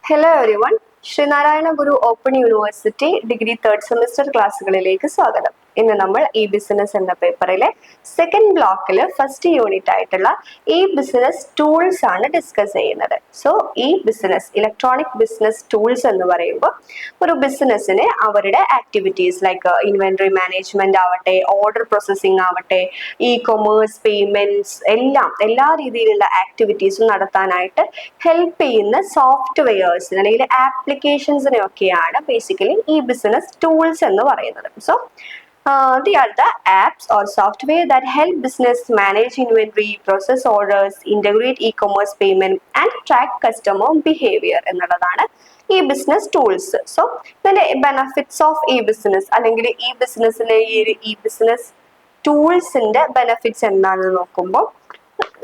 Hello everyone. Sreenarayana Guru open university degree third semester ക്ലാസ്സുകളിലേക്ക് സ്വാഗതം. ഇന്ന് നമ്മൾ ഇ ബിസിനസ് എന്ന പേപ്പറിലെ സെക്കൻഡ് ബ്ലോക്കിൽ ഫസ്റ്റ് യൂണിറ്റ് ആയിട്ടുള്ള ഇ ബിസിനസ് ടൂൾസ് ആണ് ഡിസ്കസ് ചെയ്യുന്നത്. So e business electronic business tools എന്ന് പറയുമ്പോൾ ഒരു ബിസിനസ്സിന് അവരുടെ ആക്ടിവിറ്റീസ് ലൈക്ക് ഇൻവെന്ററി മാനേജ്മെന്റ് ആവട്ടെ, ഓർഡർ പ്രോസസ്സിംഗ് ആവട്ടെ, ഇ കൊമേഴ്സ്, പേയ്മെന്റ്സ് എല്ലാ രീതിയിലുള്ള ആക്ടിവിറ്റീസും നടത്താനായിട്ട് ഹെൽപ്പ് ചെയ്യുന്ന സോഫ്റ്റ്വെയർസിന് അല്ലെങ്കിൽ ആപ്ലിക്കേഷൻസിനെയൊക്കെയാണ് ബേസിക്കലി ഈ ബിസിനസ് ടൂൾസ് എന്ന് പറയുന്നത്. So they are the apps or software that help business manage inventory, process orders, integrate e-commerce payment and track customer behavior എന്നുള്ളതാണ് ഈ ബിസിനസ് ടൂൾസ്. സോ ഇതിന്റെ ബെനഫിറ്റ്സ് ഓഫ് ഈ ബിസിനസ് അല്ലെങ്കിൽ ഈ ബിസിനസ്സിലെ ഈ ബിസിനസ് ടൂൾസിന്റെ ബെനഫിറ്റ്സ് എന്താണെന്ന് നോക്കുമ്പോൾ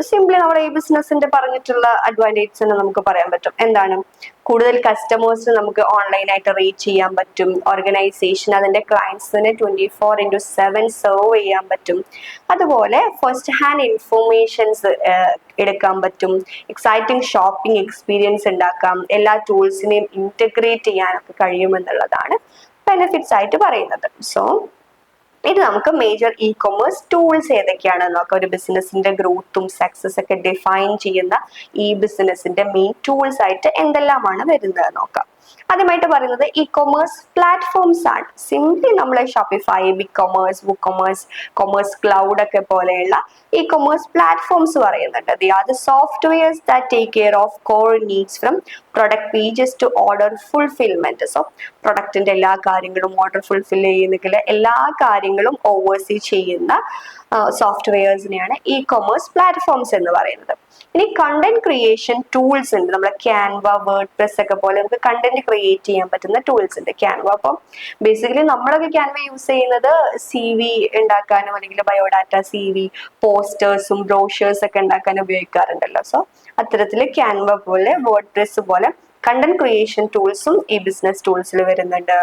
സിംപ്ലി നമ്മുടെ ഈ ബിസിനസിന്റെ പറഞ്ഞിട്ടുള്ള അഡ്വാൻറ്റേജ് നമുക്ക് പറയാൻ പറ്റും. എന്താണ്? കൂടുതൽ കസ്റ്റമേഴ്സിന് നമുക്ക് ഓൺലൈനായിട്ട് റീച്ച് ചെയ്യാൻ പറ്റും. ഓർഗനൈസേഷൻ അതിന്റെ ക്ലയൻസിനെ 24/7 സെർവ് ചെയ്യാൻ പറ്റും. അതുപോലെ ഫസ്റ്റ് ഹാൻഡ് ഇൻഫോർമേഷൻസ് എടുക്കാൻ പറ്റും. എക്സൈറ്റിംഗ് ഷോപ്പിംഗ് എക്സ്പീരിയൻസ് ഉണ്ടാക്കാം. എല്ലാ ടൂൾസിനെയും ഇന്റഗ്രേറ്റ് ചെയ്യാനൊക്കെ കഴിയുമെന്നുള്ളതാണ് ബെനിഫിറ്റ്സ് ആയിട്ട് പറയുന്നത്. സോ ഇത് നമുക്ക് മേജർ ഇ കൊമേഴ്സ് ടൂൾസ് ഏതൊക്കെയാണെന്ന് നോക്കാം. ഒരു ബിസിനസിന്റെ ഗ്രോത്തും സക്സസ് ഒക്കെ ഡിഫൈൻ ചെയ്യുന്ന ഈ ബിസിനസിന്റെ മെയിൻ ടൂൾസ് ആയിട്ട് എന്തെല്ലാമാണ് വരുന്നത് നോക്കാം. ആദ്യമായിട്ട് പറയുന്നത് ഇ കൊമേഴ്സ് പ്ലാറ്റ്ഫോംസ് ആണ്. സിംപ്ലി നമ്മളെ Shopify, big commerce, book commerce, commerce cloud ഒക്കെ പോലെയുള്ള ഇ കൊമേഴ്സ് പ്ലാറ്റ്ഫോംസ് പറയുന്നുണ്ട്. They are the softwares that take care of core needs from product pages to order fulfilment. So പ്രൊഡക്റ്റിന്റെ എല്ലാ കാര്യങ്ങളും order fulfil ചെയ്യുന്നെങ്കിൽ എല്ലാ കാര്യങ്ങളും ഓവർസീ ചെയ്യുന്ന സോഫ്റ്റ്വെയർസിനെയാണ് ഇ കൊമേഴ്സ് പ്ലാറ്റ്ഫോംസ് എന്ന് പറയുന്നത്. ഇനി കണ്ടന്റ് ക്രിയേഷൻ ടൂൾസ് ഉണ്ട്. നമ്മളെ ക്യാൻവ, വേർഡ് പ്രസ് ഒക്കെ പോലെ നമുക്ക് കണ്ടന്റ് ക്രിയേറ്റ് ചെയ്യാൻ പറ്റുന്ന ടൂൾസ് ഉണ്ട്. ക്യാൻവ അപ്പം ബേസിക്കലി നമ്മളൊക്കെ ക്യാൻവ യൂസ് ചെയ്യുന്നത് CV ഉണ്ടാക്കാനും അല്ലെങ്കിൽ ബയോഡാറ്റ CV, പോസ്റ്റേഴ്സും ബ്രോഷേഴ്സ് ഒക്കെ ഉണ്ടാക്കാൻ ഉപയോഗിക്കാറുണ്ടല്ലോ. സോ അത്തരത്തില് ക്യാൻവ പോലെ, വേർഡ് പ്രസ് പോലെ കണ്ടന്റ് ക്രിയേഷൻ ടൂൾസും ഈ ബിസിനസ് ടൂൾസിൽ വരുന്നുണ്ട്.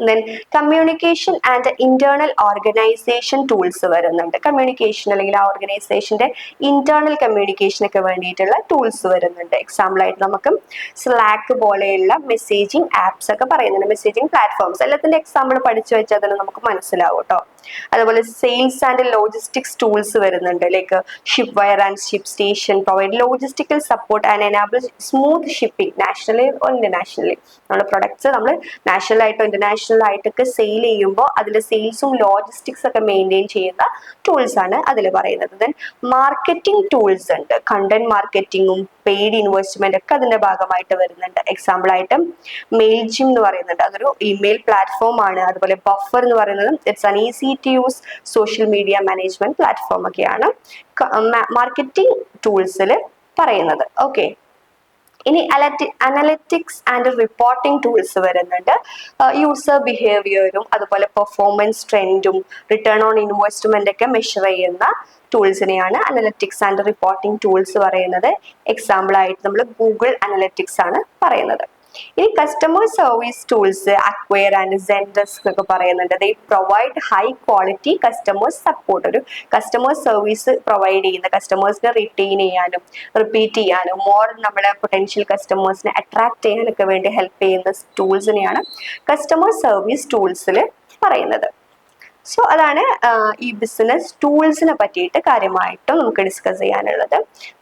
Then communication and internal organisation tools വരുന്നുണ്ട്. കമ്മ്യൂണിക്കേഷൻ അല്ലെങ്കിൽ ആ ഓർഗനൈസേഷന്റെ ഇന്റേണൽ കമ്മ്യൂണിക്കേഷനൊക്കെ വേണ്ടിയിട്ടുള്ള ടൂൾസ് വരുന്നുണ്ട്. എക്സാമ്പിൾ ആയിട്ട് നമുക്ക് സ്ലാക്ക് പോലെയുള്ള മെസ്സേജിങ് ആപ്സ് ഒക്കെ പറയുന്നുണ്ട്. മെസ്സേജിങ് പ്ലാറ്റ്ഫോംസ് എല്ലാത്തിന്റെ എക്സാമ്പിൾ പഠിച്ചു വെച്ചാൽ തന്നെ നമുക്ക് മനസ്സിലാവും കേട്ടോ. അതുപോലെ സെയിൽസ് ആൻഡ് ലോജിസ്റ്റിക്സ് ടൂൾസ് വരുന്നുണ്ട്. Like ship wire and ship station provide logistical support and enable smooth shipping nationally or internationally. നമ്മുടെ പ്രൊഡക്ട്സ് നമ്മൾ നാഷണൽ ആയിട്ടോ ഇന്റർനാഷണൽ ആയിട്ടൊക്കെ സെയിൽ ചെയ്യുമ്പോൾ അതിന്റെ സെയിൽസും ലോജിസ്റ്റിക്സ് ഒക്കെ മെയിൻറ്റെയിൻ ചെയ്യുന്ന ടൂൾസ് ആണ് അതിൽ പറയുന്നത്. ദെൻ മാർക്കറ്റിംഗ് ടൂൾസ് ഉണ്ട്. കണ്ടന്റ് മാർക്കറ്റിംഗും പെയ്ഡ് ഇൻവെസ്റ്റ്മെന്റ് ഒക്കെ അതിന്റെ ഭാഗമായിട്ട് വരുന്നുണ്ട്. എക്സാമ്പിൾ ആയിട്ട് മെയിൽ ജിം എന്ന് പറയുന്നുണ്ട്. അതൊരു ഇമെയിൽ പ്ലാറ്റ്ഫോം ആണ്. അതുപോലെ ബഫർ എന്ന് പറയുന്നത് it's an easy to use social media management platform ഒക്കെയാണ് മാർക്കറ്റിംഗ് ടൂൾസിൽ പറയുന്നത്. ഓക്കെ, ഇനി അനലിറ്റിക്സ് ആൻഡ് റിപ്പോർട്ടിംഗ് ടൂൾസ് വരുന്നുണ്ട്. യൂസർ ബിഹേവിയറും അതുപോലെ പെർഫോമൻസ് ട്രെൻഡും റിട്ടേൺ ഓൺ ഇൻവെസ്റ്റ്മെന്റ് ഒക്കെ മെഷർ ചെയ്യുന്ന ടൂൾസിനെയാണ് അനലിറ്റിക്സ് ആൻഡ് റിപ്പോർട്ടിംഗ് ടൂൾസ് പറയുന്നത്. എക്സാമ്പിൾ ആയിട്ട് നമ്മൾ ഗൂഗിൾ അനലിറ്റിക്സ് ആണ് പറയുന്നത്. ഇനി customer service tools acquire and Zendesk ഒക്കെ പറയുന്നുണ്ട്. They provide high quality customer support. ഒരു കസ്റ്റമർ സർവീസ് പ്രൊവൈഡ് ചെയ്യുന്ന കസ്റ്റമേഴ്സിനെ റിറ്റെയിൻ ചെയ്യാനും റിപ്പീറ്റ് ചെയ്യാനും മോർ നമ്മുടെ പൊട്ടൻഷ്യൽ കസ്റ്റമേഴ്സിനെ അട്രാക്ട് ചെയ്യാനൊക്കെ വേണ്ടി ഹെൽപ്പ് ചെയ്യുന്ന ടൂൾസിനെയാണ് കസ്റ്റമർ സർവീസ് ടൂൾസിൽ പറയുന്നത്. സോ അതാണ് ഈ ബിസിനസ് ടൂൾസിനെ പറ്റിയിട്ട് കാര്യമായിട്ടും നമുക്ക് ഡിസ്കസ് ചെയ്യാനുള്ളത്.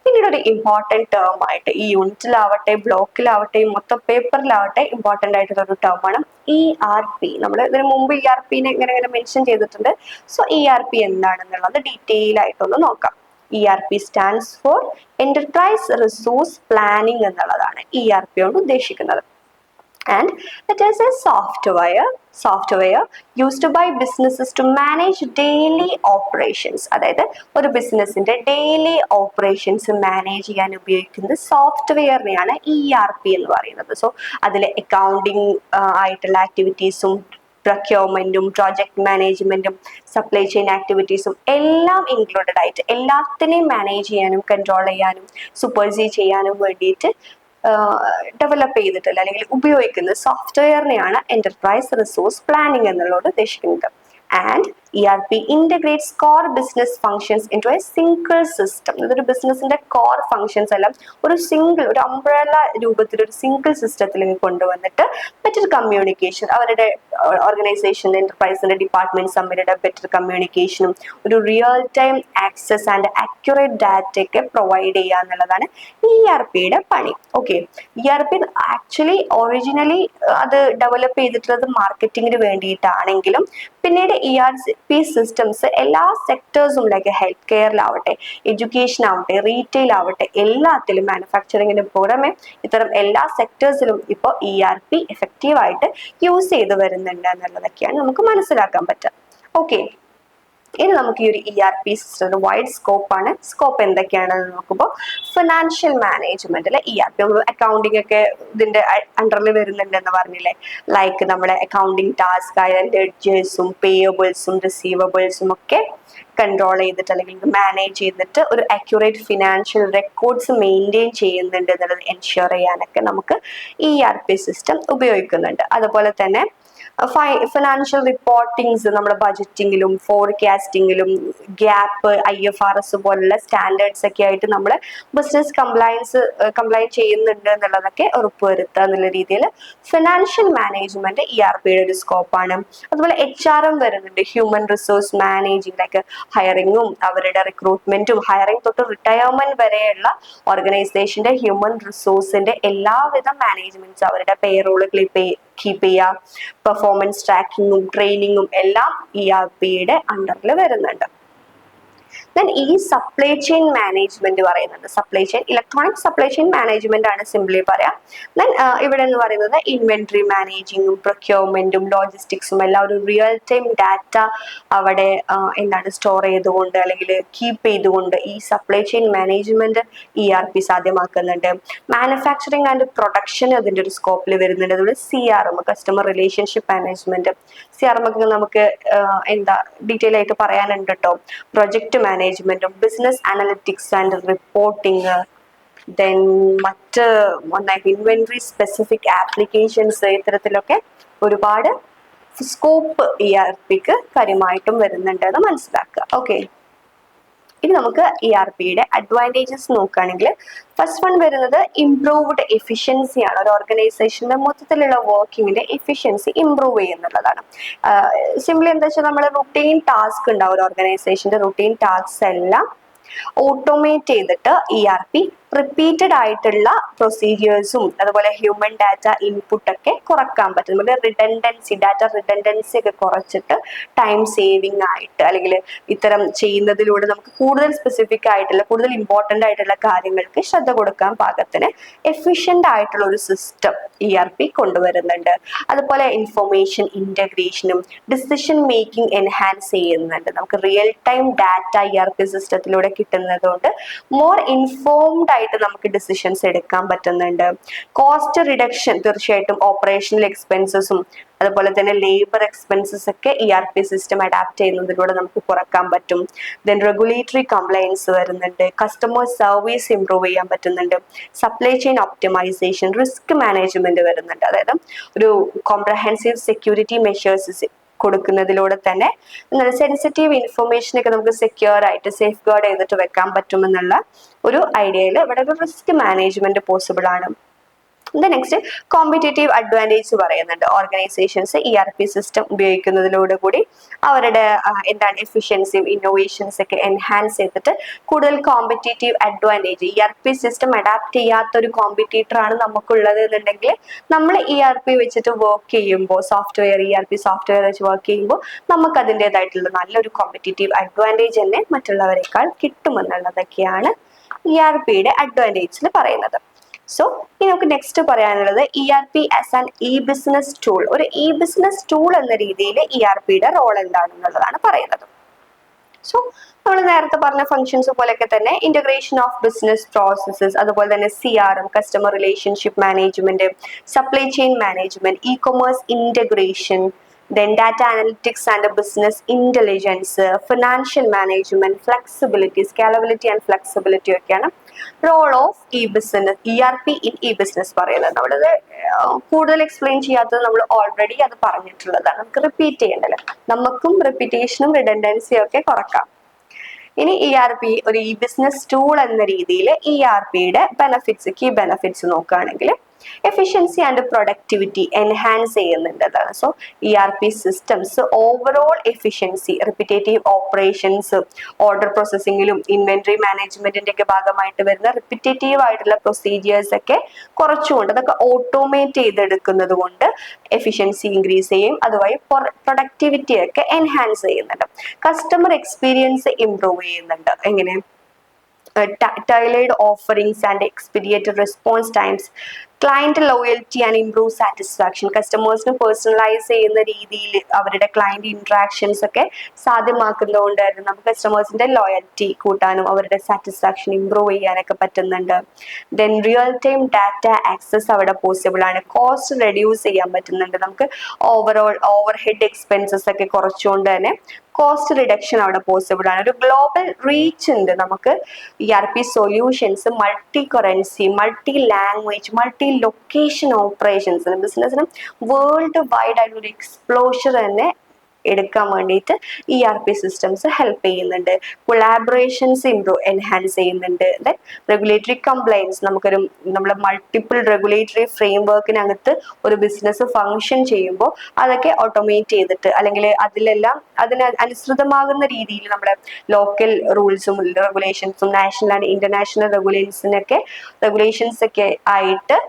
പിന്നീട് ഒരു ഇമ്പോർട്ടൻറ്റ് ടേം ആയിട്ട് ഈ യൂണിറ്റിലാവട്ടെ ബ്ലോക്കിലാവട്ടെ മൊത്തം പേപ്പറിലാവട്ടെ ഇമ്പോർട്ടൻ്റ് ആയിട്ടുള്ള ഒരു ടേമാണ് ERP. നമ്മൾ ഇതിന് മുമ്പ് ERPനെ ഇങ്ങനെ മെൻഷൻ ചെയ്തിട്ടുണ്ട്. സോ ERP എന്താണെന്നുള്ളത് ഡീറ്റെയിൽ ആയിട്ടൊന്ന് നോക്കാം. ERP stands for enterprise resource planning എന്നുള്ളതാണ് ERP കൊണ്ട് ഉദ്ദേശിക്കുന്നത്. And it is a software used by businesses to manage daily operations. അതായത് ഒരു ബിസിനസിന്റെ ഡെയിലി ഓപ്പറേഷൻസ് മാനേജ് ചെയ്യാൻ ഉപയോഗിക്കുന്ന സോഫ്റ്റ്വെയറിനെയാണ് ERP എന്ന് പറയുന്നത്. സോ അതിലെ അക്കൗണ്ടിങ് ആയിട്ടുള്ള ആക്ടിവിറ്റീസും പ്രൊക്യൂർമെന്റും പ്രോജക്ട് മാനേജ്മെന്റും സപ്ലൈ ചെയിൻ ആക്ടിവിറ്റീസും എല്ലാം ഇൻക്ലൂഡഡ് ആയിട്ട് എല്ലാത്തിനെയും മാനേജ് ചെയ്യാനും കൺട്രോൾ ചെയ്യാനും സൂപ്പർവൈസ് ചെയ്യാനും വേണ്ടിയിട്ട് ഡെവലപ്പ് ചെയ്തിട്ടില്ല അല്ലെങ്കിൽ ഉപയോഗിക്കുന്ന സോഫ്റ്റ്വെയറിനെയാണ് എന്റർപ്രൈസ് റിസോഴ്സ് പ്ലാനിങ് എന്നുള്ളത് ഉദ്ദേശിക്കുന്നത്. And ERP integrates core business functions into a single system. ഇതൊരു ബിസിനസിന്റെ കോർ ഫങ്ഷൻസ് എല്ലാം ഒരു സിംഗിൾ, ഒരു അംബ്രല്ല രൂപത്തിൽ ഒരു സിംഗിൾ സിസ്റ്റത്തിലേക്ക് കൊണ്ടുവന്നിട്ട് ബെറ്റർ കമ്മ്യൂണിക്കേഷൻ, അവരുടെ ഓർഗനൈസേഷൻ എന്റർപ്രൈസിന്റെ ഡിപ്പാർട്ട്മെന്റ്സ് തമ്മിലുള്ള ബെറ്റർ കമ്മ്യൂണിക്കേഷനും ഒരു real time access and accurate data ഒക്കെ പ്രൊവൈഡ് ചെയ്യുക എന്നുള്ളതാണ് ERPയുടെ പണി. ഓക്കെ, ERP ആക്ച്വലി ഒറിജിനലി അത് ഡെവലപ്പ് ചെയ്തിട്ടുള്ളത് മാർക്കറ്റിങ്ങിന് വേണ്ടിയിട്ടാണെങ്കിലും പിന്നീട് ERP സിസ്റ്റംസ് എല്ലാ സെക്ടേഴ്സും ലൈക്ക് ഹെൽത്ത് കെയറിലാവട്ടെ, എഡ്യൂക്കേഷൻ ആവട്ടെ, റീറ്റെയിൽ ആവട്ടെ, എല്ലാത്തിലും മാനുഫാക്ചറിങ്ങിന് പുറമെ ഇത്തരം എല്ലാ സെക്ടേഴ്സിലും ഇപ്പോൾ ERP എഫക്റ്റീവായിട്ട് യൂസ് ചെയ്ത് വരുന്നുണ്ട് എന്നുള്ളതൊക്കെയാണ് നമുക്ക് മനസ്സിലാക്കാൻ പറ്റുക. ഓക്കെ, ഇനി നമുക്ക് ഈ ഒരു ERP സിസ്റ്റം വൈഡ് സ്കോപ്പ് ആണ്. സ്കോപ്പ് എന്തൊക്കെയാണെന്ന് നോക്കുമ്പോൾ ഫിനാൻഷ്യൽ മാനേജ്മെന്റിലെ ERP, അക്കൗണ്ടിങ് ഒക്കെ ഇതിന്റെ അണ്ടറിൽ വരുന്നുണ്ടെന്ന് പറഞ്ഞില്ലേ. ലൈക്ക് നമ്മുടെ അക്കൗണ്ടിങ് ടാസ്ക് ആയ ലെഡ്ജേഴ്സും പേയബിൾസും റിസീവബിൾസും ഒക്കെ കൺട്രോൾ ചെയ്തിട്ട് അല്ലെങ്കിൽ മാനേജ് ചെയ്തിട്ട് ഒരു അക്യുറേറ്റ് ഫിനാൻഷ്യൽ റെക്കോർഡ്സ് മെയിൻറ്റെയിൻ ചെയ്യുന്നുണ്ട് എന്നുള്ളത് എൻഷുർ ചെയ്യാനൊക്കെ നമുക്ക് ERP സിസ്റ്റം ഉപയോഗിക്കുന്നുണ്ട്. അതുപോലെ തന്നെ ഫിനാൻഷ്യൽ റിപ്പോർട്ടിങ്സ് നമ്മുടെ ബജറ്റിങ്ങിലും ഫോർകാസ്റ്റിങ്ങിലും ഗ്യാപ്പ്, IFRS പോലുള്ള സ്റ്റാൻഡേർഡ്സ് ഒക്കെ ആയിട്ട് നമ്മൾ ബിസിനസ് കംപ്ലൈൻ ചെയ്യുന്നുണ്ട് എന്നുള്ളതൊക്കെ ഉറപ്പുവരുത്തുക എന്നുള്ള രീതിയിൽ ഫിനാൻഷ്യൽ മാനേജ്മെന്റ് ERPയുടെ ഒരു സ്കോപ്പാണ്. അതുപോലെ HRM വരുന്നുണ്ട്, ഹ്യൂമൻ റിസോഴ്സ് മാനേജിങ്, ലൈക്ക് ഹയറിങ്ങും അവരുടെ റിക്രൂട്ട്മെന്റും ഹയറിംഗ് തൊട്ട് റിട്ടയർമെന്റ് വരെയുള്ള ഓർഗനൈസേഷന്റെ ഹ്യൂമൻ റിസോഴ്സിന്റെ എല്ലാവിധ മാനേജ്മെന്റ്സ്, അവരുടെ പേറോള് കീപ്പ് ചെയ്യുക, പെർഫോമൻസ് ട്രാക്കിങ്ങും ട്രെയിനിങ്ങും എല്ലാം ERPയുടെ അണ്ടറിൽ വരുന്നുണ്ട്. ദെൻ ഈ സപ്ലൈ ചെയിൻ മാനേജ്മെന്റ് പറയുന്നുണ്ട്. Supply chain, electronic supply chain management ആണ് സിംപ്ലി പറയാം. ദെൻ ഇവിടെ എന്ന് പറയുന്നത് ഇൻവെന്ററി മാനേജിങ്ങും പ്രൊക്യൂർമെന്റും ലോജിസ്റ്റിക്സും എല്ലാം ഒരു റിയൽ ടൈം ഡാറ്റ അവിടെ സ്റ്റോർ ചെയ്തുകൊണ്ട് അല്ലെങ്കിൽ കീപ്പ് ചെയ്തുകൊണ്ട് ഈ സപ്ലൈ ചെയിൻ മാനേജ്മെന്റ് ERP സാധ്യമാക്കുന്നുണ്ട്. മാനുഫാക്ചറിങ് ആൻഡ് പ്രൊഡക്ഷൻ അതിന്റെ ഒരു സ്കോപ്പിൽ വരുന്നുണ്ട്. അതുപോലെ CRM, customer relationship management. CRM ഒക്കെ നമുക്ക് ഡീറ്റെയിൽ ആയിട്ട് പറയാനുണ്ട് കേട്ടോ. പ്രൊജക്ട് മാനേജ്മെന്റും business analytics and reporting, then മറ്റ് ഇൻവെന്ററി സ്പെസിഫിക് ആപ്ലിക്കേഷൻസ്, ഇത്തരത്തിലൊക്കെ ഒരുപാട് സ്കോപ്പ് ERPക്ക് കാര്യമായിട്ടും വരുന്നുണ്ട് എന്ന് മനസ്സിലാക്കുക. ഓക്കെ, ഇനി നമുക്ക് ERPയുടെ അഡ്വാൻറ്റേജസ് നോക്കുകയാണെങ്കിൽ ഫസ്റ്റ് വൺ വരുന്നത് ഇംപ്രൂവ്ഡ് എഫിഷ്യൻസി ആണ്. ഒരു ഓർഗനൈസേഷന്റെ മൊത്തത്തിലുള്ള വർക്കിങ്ങിന്റെ എഫിഷ്യൻസി ഇംപ്രൂവ് ചെയ്യുന്നുള്ളതാണ്. സിംപ്ലി എന്താ വെച്ചാൽ നമ്മൾ റുട്ടീൻ ടാസ്ക് ഉണ്ടാവും, ഒരു ഓർഗനൈസേഷന്റെ റുട്ടീൻ ടാസ്ക് എല്ലാം ഓട്ടോമേറ്റ് ചെയ്തിട്ട് ERP റിപ്പീറ്റഡ് ആയിട്ടുള്ള പ്രൊസീജിയേഴ്സും അതുപോലെ ഹ്യൂമൻ ഡാറ്റ ഇൻപുട്ട് ഒക്കെ കുറക്കാൻ പറ്റും. നമ്മുടെ ഡാറ്റ റിഡൻഡൻസി ഒക്കെ കുറച്ചിട്ട് ടൈം സേവിങ് ആയിട്ട് അല്ലെങ്കിൽ ഇത്തരം ചെയ്യുന്നതിലൂടെ നമുക്ക് കൂടുതൽ സ്പെസിഫിക് ആയിട്ടുള്ള കൂടുതൽ ഇമ്പോർട്ടൻ്റ് ആയിട്ടുള്ള കാര്യങ്ങൾക്ക് ശ്രദ്ധ കൊടുക്കാൻ പാകത്തിന് എഫിഷ്യൻ്റ് ആയിട്ടുള്ള ഒരു സിസ്റ്റം ERP കൊണ്ടുവരുന്നുണ്ട്. അതുപോലെ ഇൻഫർമേഷൻ ഇന്റഗ്രേഷനും ഡിസിഷൻ മേക്കിംഗ് എൻഹാൻസ് ചെയ്യുന്നുണ്ട്. നമുക്ക് റിയൽ ടൈം ഡാറ്റ ERP സിസ്റ്റത്തിലൂടെ കിട്ടുന്നത് കൊണ്ട് മോർ ഇൻഫോംഡ് ആയിട്ട് നമുക്ക് ഡിസിഷൻസ് എടുക്കാൻ പറ്റുന്നുണ്ട്. കോസ്റ്റ് റിഡക്ഷൻ, തീർച്ചയായിട്ടും ഓപ്പറേഷണൽ എക്സ്പെൻസസും അതുപോലെ തന്നെ ലേബർ എക്സ്പെൻസസ് ഒക്കെ ERP സിസ്റ്റം അഡാപ്റ്റ് ചെയ്യുന്നതിലൂടെ നമുക്ക് കുറക്കാൻ പറ്റും. ദെൻ റെഗുലേറ്ററി കംപ്ലയൻസ് വരുന്നുണ്ട്, കസ്റ്റമർ സർവീസ് ഇംപ്രൂവ് ചെയ്യാൻ പറ്റുന്നുണ്ട്, supply chain optimisation, risk management വരുന്നുണ്ട്. അതായത് ഒരു കോംപ്രഹെൻസീവ് സെക്യൂരിറ്റി മെഷേഴ്സ് കൊടുക്കുന്നതിലൂടെ തന്നെ സെൻസിറ്റീവ് ഇൻഫർമേഷൻ ഒക്കെ നമുക്ക് സെക്യൂർ ആയിട്ട് സേഫ് ഗാർഡ് ചെയ്തിട്ട് വെക്കാൻ പറ്റുമെന്നുള്ള ഒരു ഐഡിയയിൽ ഇവിടെ ഒരു റിസ്ക് മാനേജ്മെന്റ് പോസിബിൾ ആണ്. നെക്സ്റ്റ് കോമ്പറ്റേറ്റീവ് അഡ്വാൻറ്റേജ് പറയുന്നുണ്ട്. ഓർഗനൈസേഷൻസ് ERP സിസ്റ്റം ഉപയോഗിക്കുന്നതിലൂടെ കൂടി അവരുടെ എഫിഷ്യൻസിയും ഇന്നോവേഷൻസ് ഒക്കെ എൻഹാൻസ് ചെയ്തിട്ട് കൂടുതൽ competitive advantage, ERP system adapt ചെയ്യാത്ത ഒരു കോമ്പറ്റീറ്റർ ആണ് നമുക്കുള്ളത് എന്നുണ്ടെങ്കിൽ നമ്മൾ ERP വെച്ചിട്ട് വർക്ക് ചെയ്യുമ്പോൾ ERP സോഫ്റ്റ്വെയർ വെച്ച് വർക്ക് ചെയ്യുമ്പോൾ നമുക്ക് അതിൻ്റെതായിട്ടുള്ള നല്ലൊരു കോമ്പറ്റേറ്റീവ് അഡ്വാൻറ്റേജ് തന്നെ മറ്റുള്ളവരെക്കാൾ കിട്ടുമെന്നുള്ളതൊക്കെയാണ് ERPയുടെ അഡ്വാൻറ്റേജിൽ പറയുന്നത്. സോ ഇനി നമുക്ക് നെക്സ്റ്റ് പറയാനുള്ളത് ERP as an business tool. ഒരു ബിസിനസ് ടൂൾ എന്ന രീതിയിൽ ERPയുടെ റോൾ എന്താണെന്നുള്ളതാണ് പറയുന്നത്. സോ നമ്മൾ നേരത്തെ പറഞ്ഞ ഫങ്ഷൻസ് പോലെയൊക്കെ തന്നെ ഇന്റഗ്രേഷൻ ഓഫ് ബിസിനസ് പ്രോസസ്സസ്, അതുപോലെ തന്നെ CRM, customer relationship management, supply chain management, e-commerce integration, then data analytics and business intelligence, financial management, flexibility, scalability and flexibility ഒക്കെയാണ് role of e business ERP in e business പറയുന്നത്. നമ്മളത് കൂടുതൽ explain ചെയ്യാത്തത് നമ്മൾ already അത് പറഞ്ഞിട്ടുള്ളതാണ്, നമുക്ക് repeat ചെയ്യണ്ടല്ലോ, നമുക്കും റിപ്പീറ്റേഷനും റിഡൻഡൻസിയും ഒക്കെ കുറക്കാം. ഇനി ERP ഒരു ഇ ബിസിനസ് ടൂൾ എന്ന രീതിയിൽ ERPയുടെ ബെനഫിറ്റ്സ്, കീ ബെനഫിറ്റ്സ് നോക്കുകയാണെങ്കിൽ എഫിഷ്യൻസി ആൻഡ് പ്രൊഡക്ടിവിറ്റി എൻഹാൻസ് ചെയ്യുന്നുണ്ടതാണ്. So ERP systems overall efficiency, repetitive operations, order പ്രോസസ്സിങ്ങിലും ഇൻവെന്ററി മാനേജ്മെന്റിന്റെ ഒക്കെ ഭാഗമായിട്ട് വരുന്ന റിപ്പിറ്റേറ്റീവ് ആയിട്ടുള്ള പ്രൊസീജിയേഴ്സ് ഒക്കെ കുറച്ചുകൊണ്ട് അതൊക്കെ ഓട്ടോമേറ്റ് ചെയ്തെടുക്കുന്നത് കൊണ്ട് എഫിഷ്യൻസി ഇൻക്രീസ് ചെയ്യും, അതുവഴി പ്രൊഡക്ടിവിറ്റി ഒക്കെ എൻഹാൻസ് ചെയ്യുന്നുണ്ട്. കസ്റ്റമർ എക്സ്പീരിയൻസ് ഇംപ്രൂവ് ചെയ്യുന്നുണ്ട്. എങ്ങനെ? tailored offerings and expedient response times, client loyalty and improve satisfaction, കസ്റ്റമേഴ്സിന് പേഴ്സണലൈസ് ചെയ്യുന്ന രീതിയിൽ അവരുടെ ക്ലയന്റ് ഇന്ററാക്ഷൻസ് ഒക്കെ സാധ്യമാക്കുന്നതുകൊണ്ട് തന്നെ നമുക്ക് കസ്റ്റമേഴ്സിന്റെ ലോയൽറ്റി കൂട്ടാനും അവരുടെ സാറ്റിസ്ഫാക്ഷൻ ഇംപ്രൂവ് ചെയ്യാനൊക്കെ പറ്റുന്നുണ്ട്. Then real time data access അവിടെ പോസിബിൾ ആണ്, കോസ്റ്റ് റെഡ്യൂസ് ചെയ്യാൻ പറ്റുന്നുണ്ട്, നമുക്ക് ഓവർ ഹെഡ് എക്സ്പെൻസസ് ഒക്കെ കുറച്ചുകൊണ്ട് തന്നെ കോസ്റ്റ് റിഡക്ഷൻ അവിടെ പോസിബിൾ ആണ്. ഒരു ഗ്ലോബൽ റീച്ച് ഉണ്ട് നമുക്ക്. ERP solutions multi currency, multi language, multi location ഓപ്പറേഷൻസിന് ബിസിനസ്സിന് വേൾഡ് വൈഡ് ആയിട്ട് ഒരു എക്സ്പ്ലോഷർ തന്നെ എടുക്കാൻ വേണ്ടിയിട്ട് ERP സിസ്റ്റംസ് ഹെൽപ്പ് ചെയ്യുന്നുണ്ട്. കൊളാബറേഷൻസ് എൻഹാൻസ് ചെയ്യുന്നുണ്ട്. ദെൻ റെഗുലേറ്ററി കംപ്ലൈൻസ്, നമ്മളെ മൾട്ടിപ്പിൾ റെഗുലേറ്ററി ഫ്രെയിം വർക്കിനകത്ത് ഒരു ബിസിനസ് ഫങ്ഷൻ ചെയ്യുമ്പോൾ അതൊക്കെ ഓട്ടോമേറ്റ് ചെയ്തിട്ട് അല്ലെങ്കിൽ അതിന് അനുസൃതമാകുന്ന രീതിയിൽ നമ്മുടെ ലോക്കൽ റൂൾസും റെഗുലേഷൻസും നാഷണൽ ആൻഡ് ഇന്റർനാഷണൽ റെഗുലേഷൻസ് ഒക്കെ ആയിട്ട്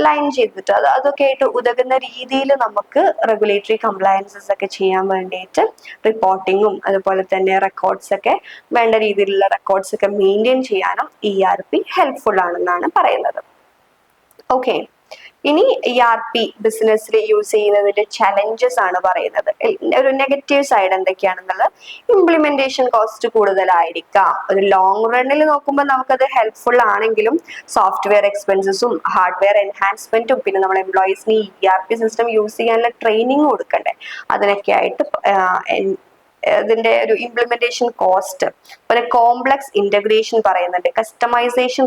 ലൈൻ ചെയ്തിട്ട് അതൊക്കെ ആയിട്ട് ഉതകുന്ന രീതിയിൽ നമുക്ക് റെഗുലേറ്ററി കംപ്ലയൻസസ് ഒക്കെ ചെയ്യാൻ വേണ്ടിയിട്ട് റിപ്പോർട്ടിങ്ങും അതുപോലെ തന്നെ റെക്കോർഡ്സ് ഒക്കെ വേണ്ട രീതിയിലുള്ള റെക്കോർഡ്സ് ഒക്കെ മെയിൻറ്റെയിൻ ചെയ്യാനും ERP ഹെൽപ്ഫുൾ ആണെന്നാണ് പറയുന്നത്. ഓക്കെ, ഇനി ERP ബിസിനസ്സിൽ യൂസ് ചെയ്യുന്നതിന്റെ ചലഞ്ചസ് ആണ് പറയുന്നത്. ഒരു നെഗറ്റീവ് സൈഡ് എന്തൊക്കെയാണെന്നുള്ളത്, ഇംപ്ലിമെന്റേഷൻ കോസ്റ്റ് കൂടുതലായിരിക്കാം. ഒരു ലോങ് റണ്ണിൽ നോക്കുമ്പോൾ നമുക്കത് ഹെൽപ്ഫുൾ ആണെങ്കിലും സോഫ്റ്റ്വെയർ എക്സ്പെൻസസും ഹാർഡ്വെയർ എൻഹാൻസ്മെന്റും പിന്നെ നമ്മൾ എംപ്ലോയീസിന് ERP സിസ്റ്റം യൂസ് ചെയ്യാനുള്ള ട്രെയിനിങ് കൊടുക്കണ്ടേ, അതിനൊക്കെ ആയിട്ട് ഇതിന്റെ ഒരു ഇംപ്ലിമെന്റേഷൻ കോസ്റ്റ്, പിന്നെ കോംപ്ലക്സ് ഇന്റഗ്രേഷൻ പറയുന്നുണ്ട്, കസ്റ്റമൈസേഷൻ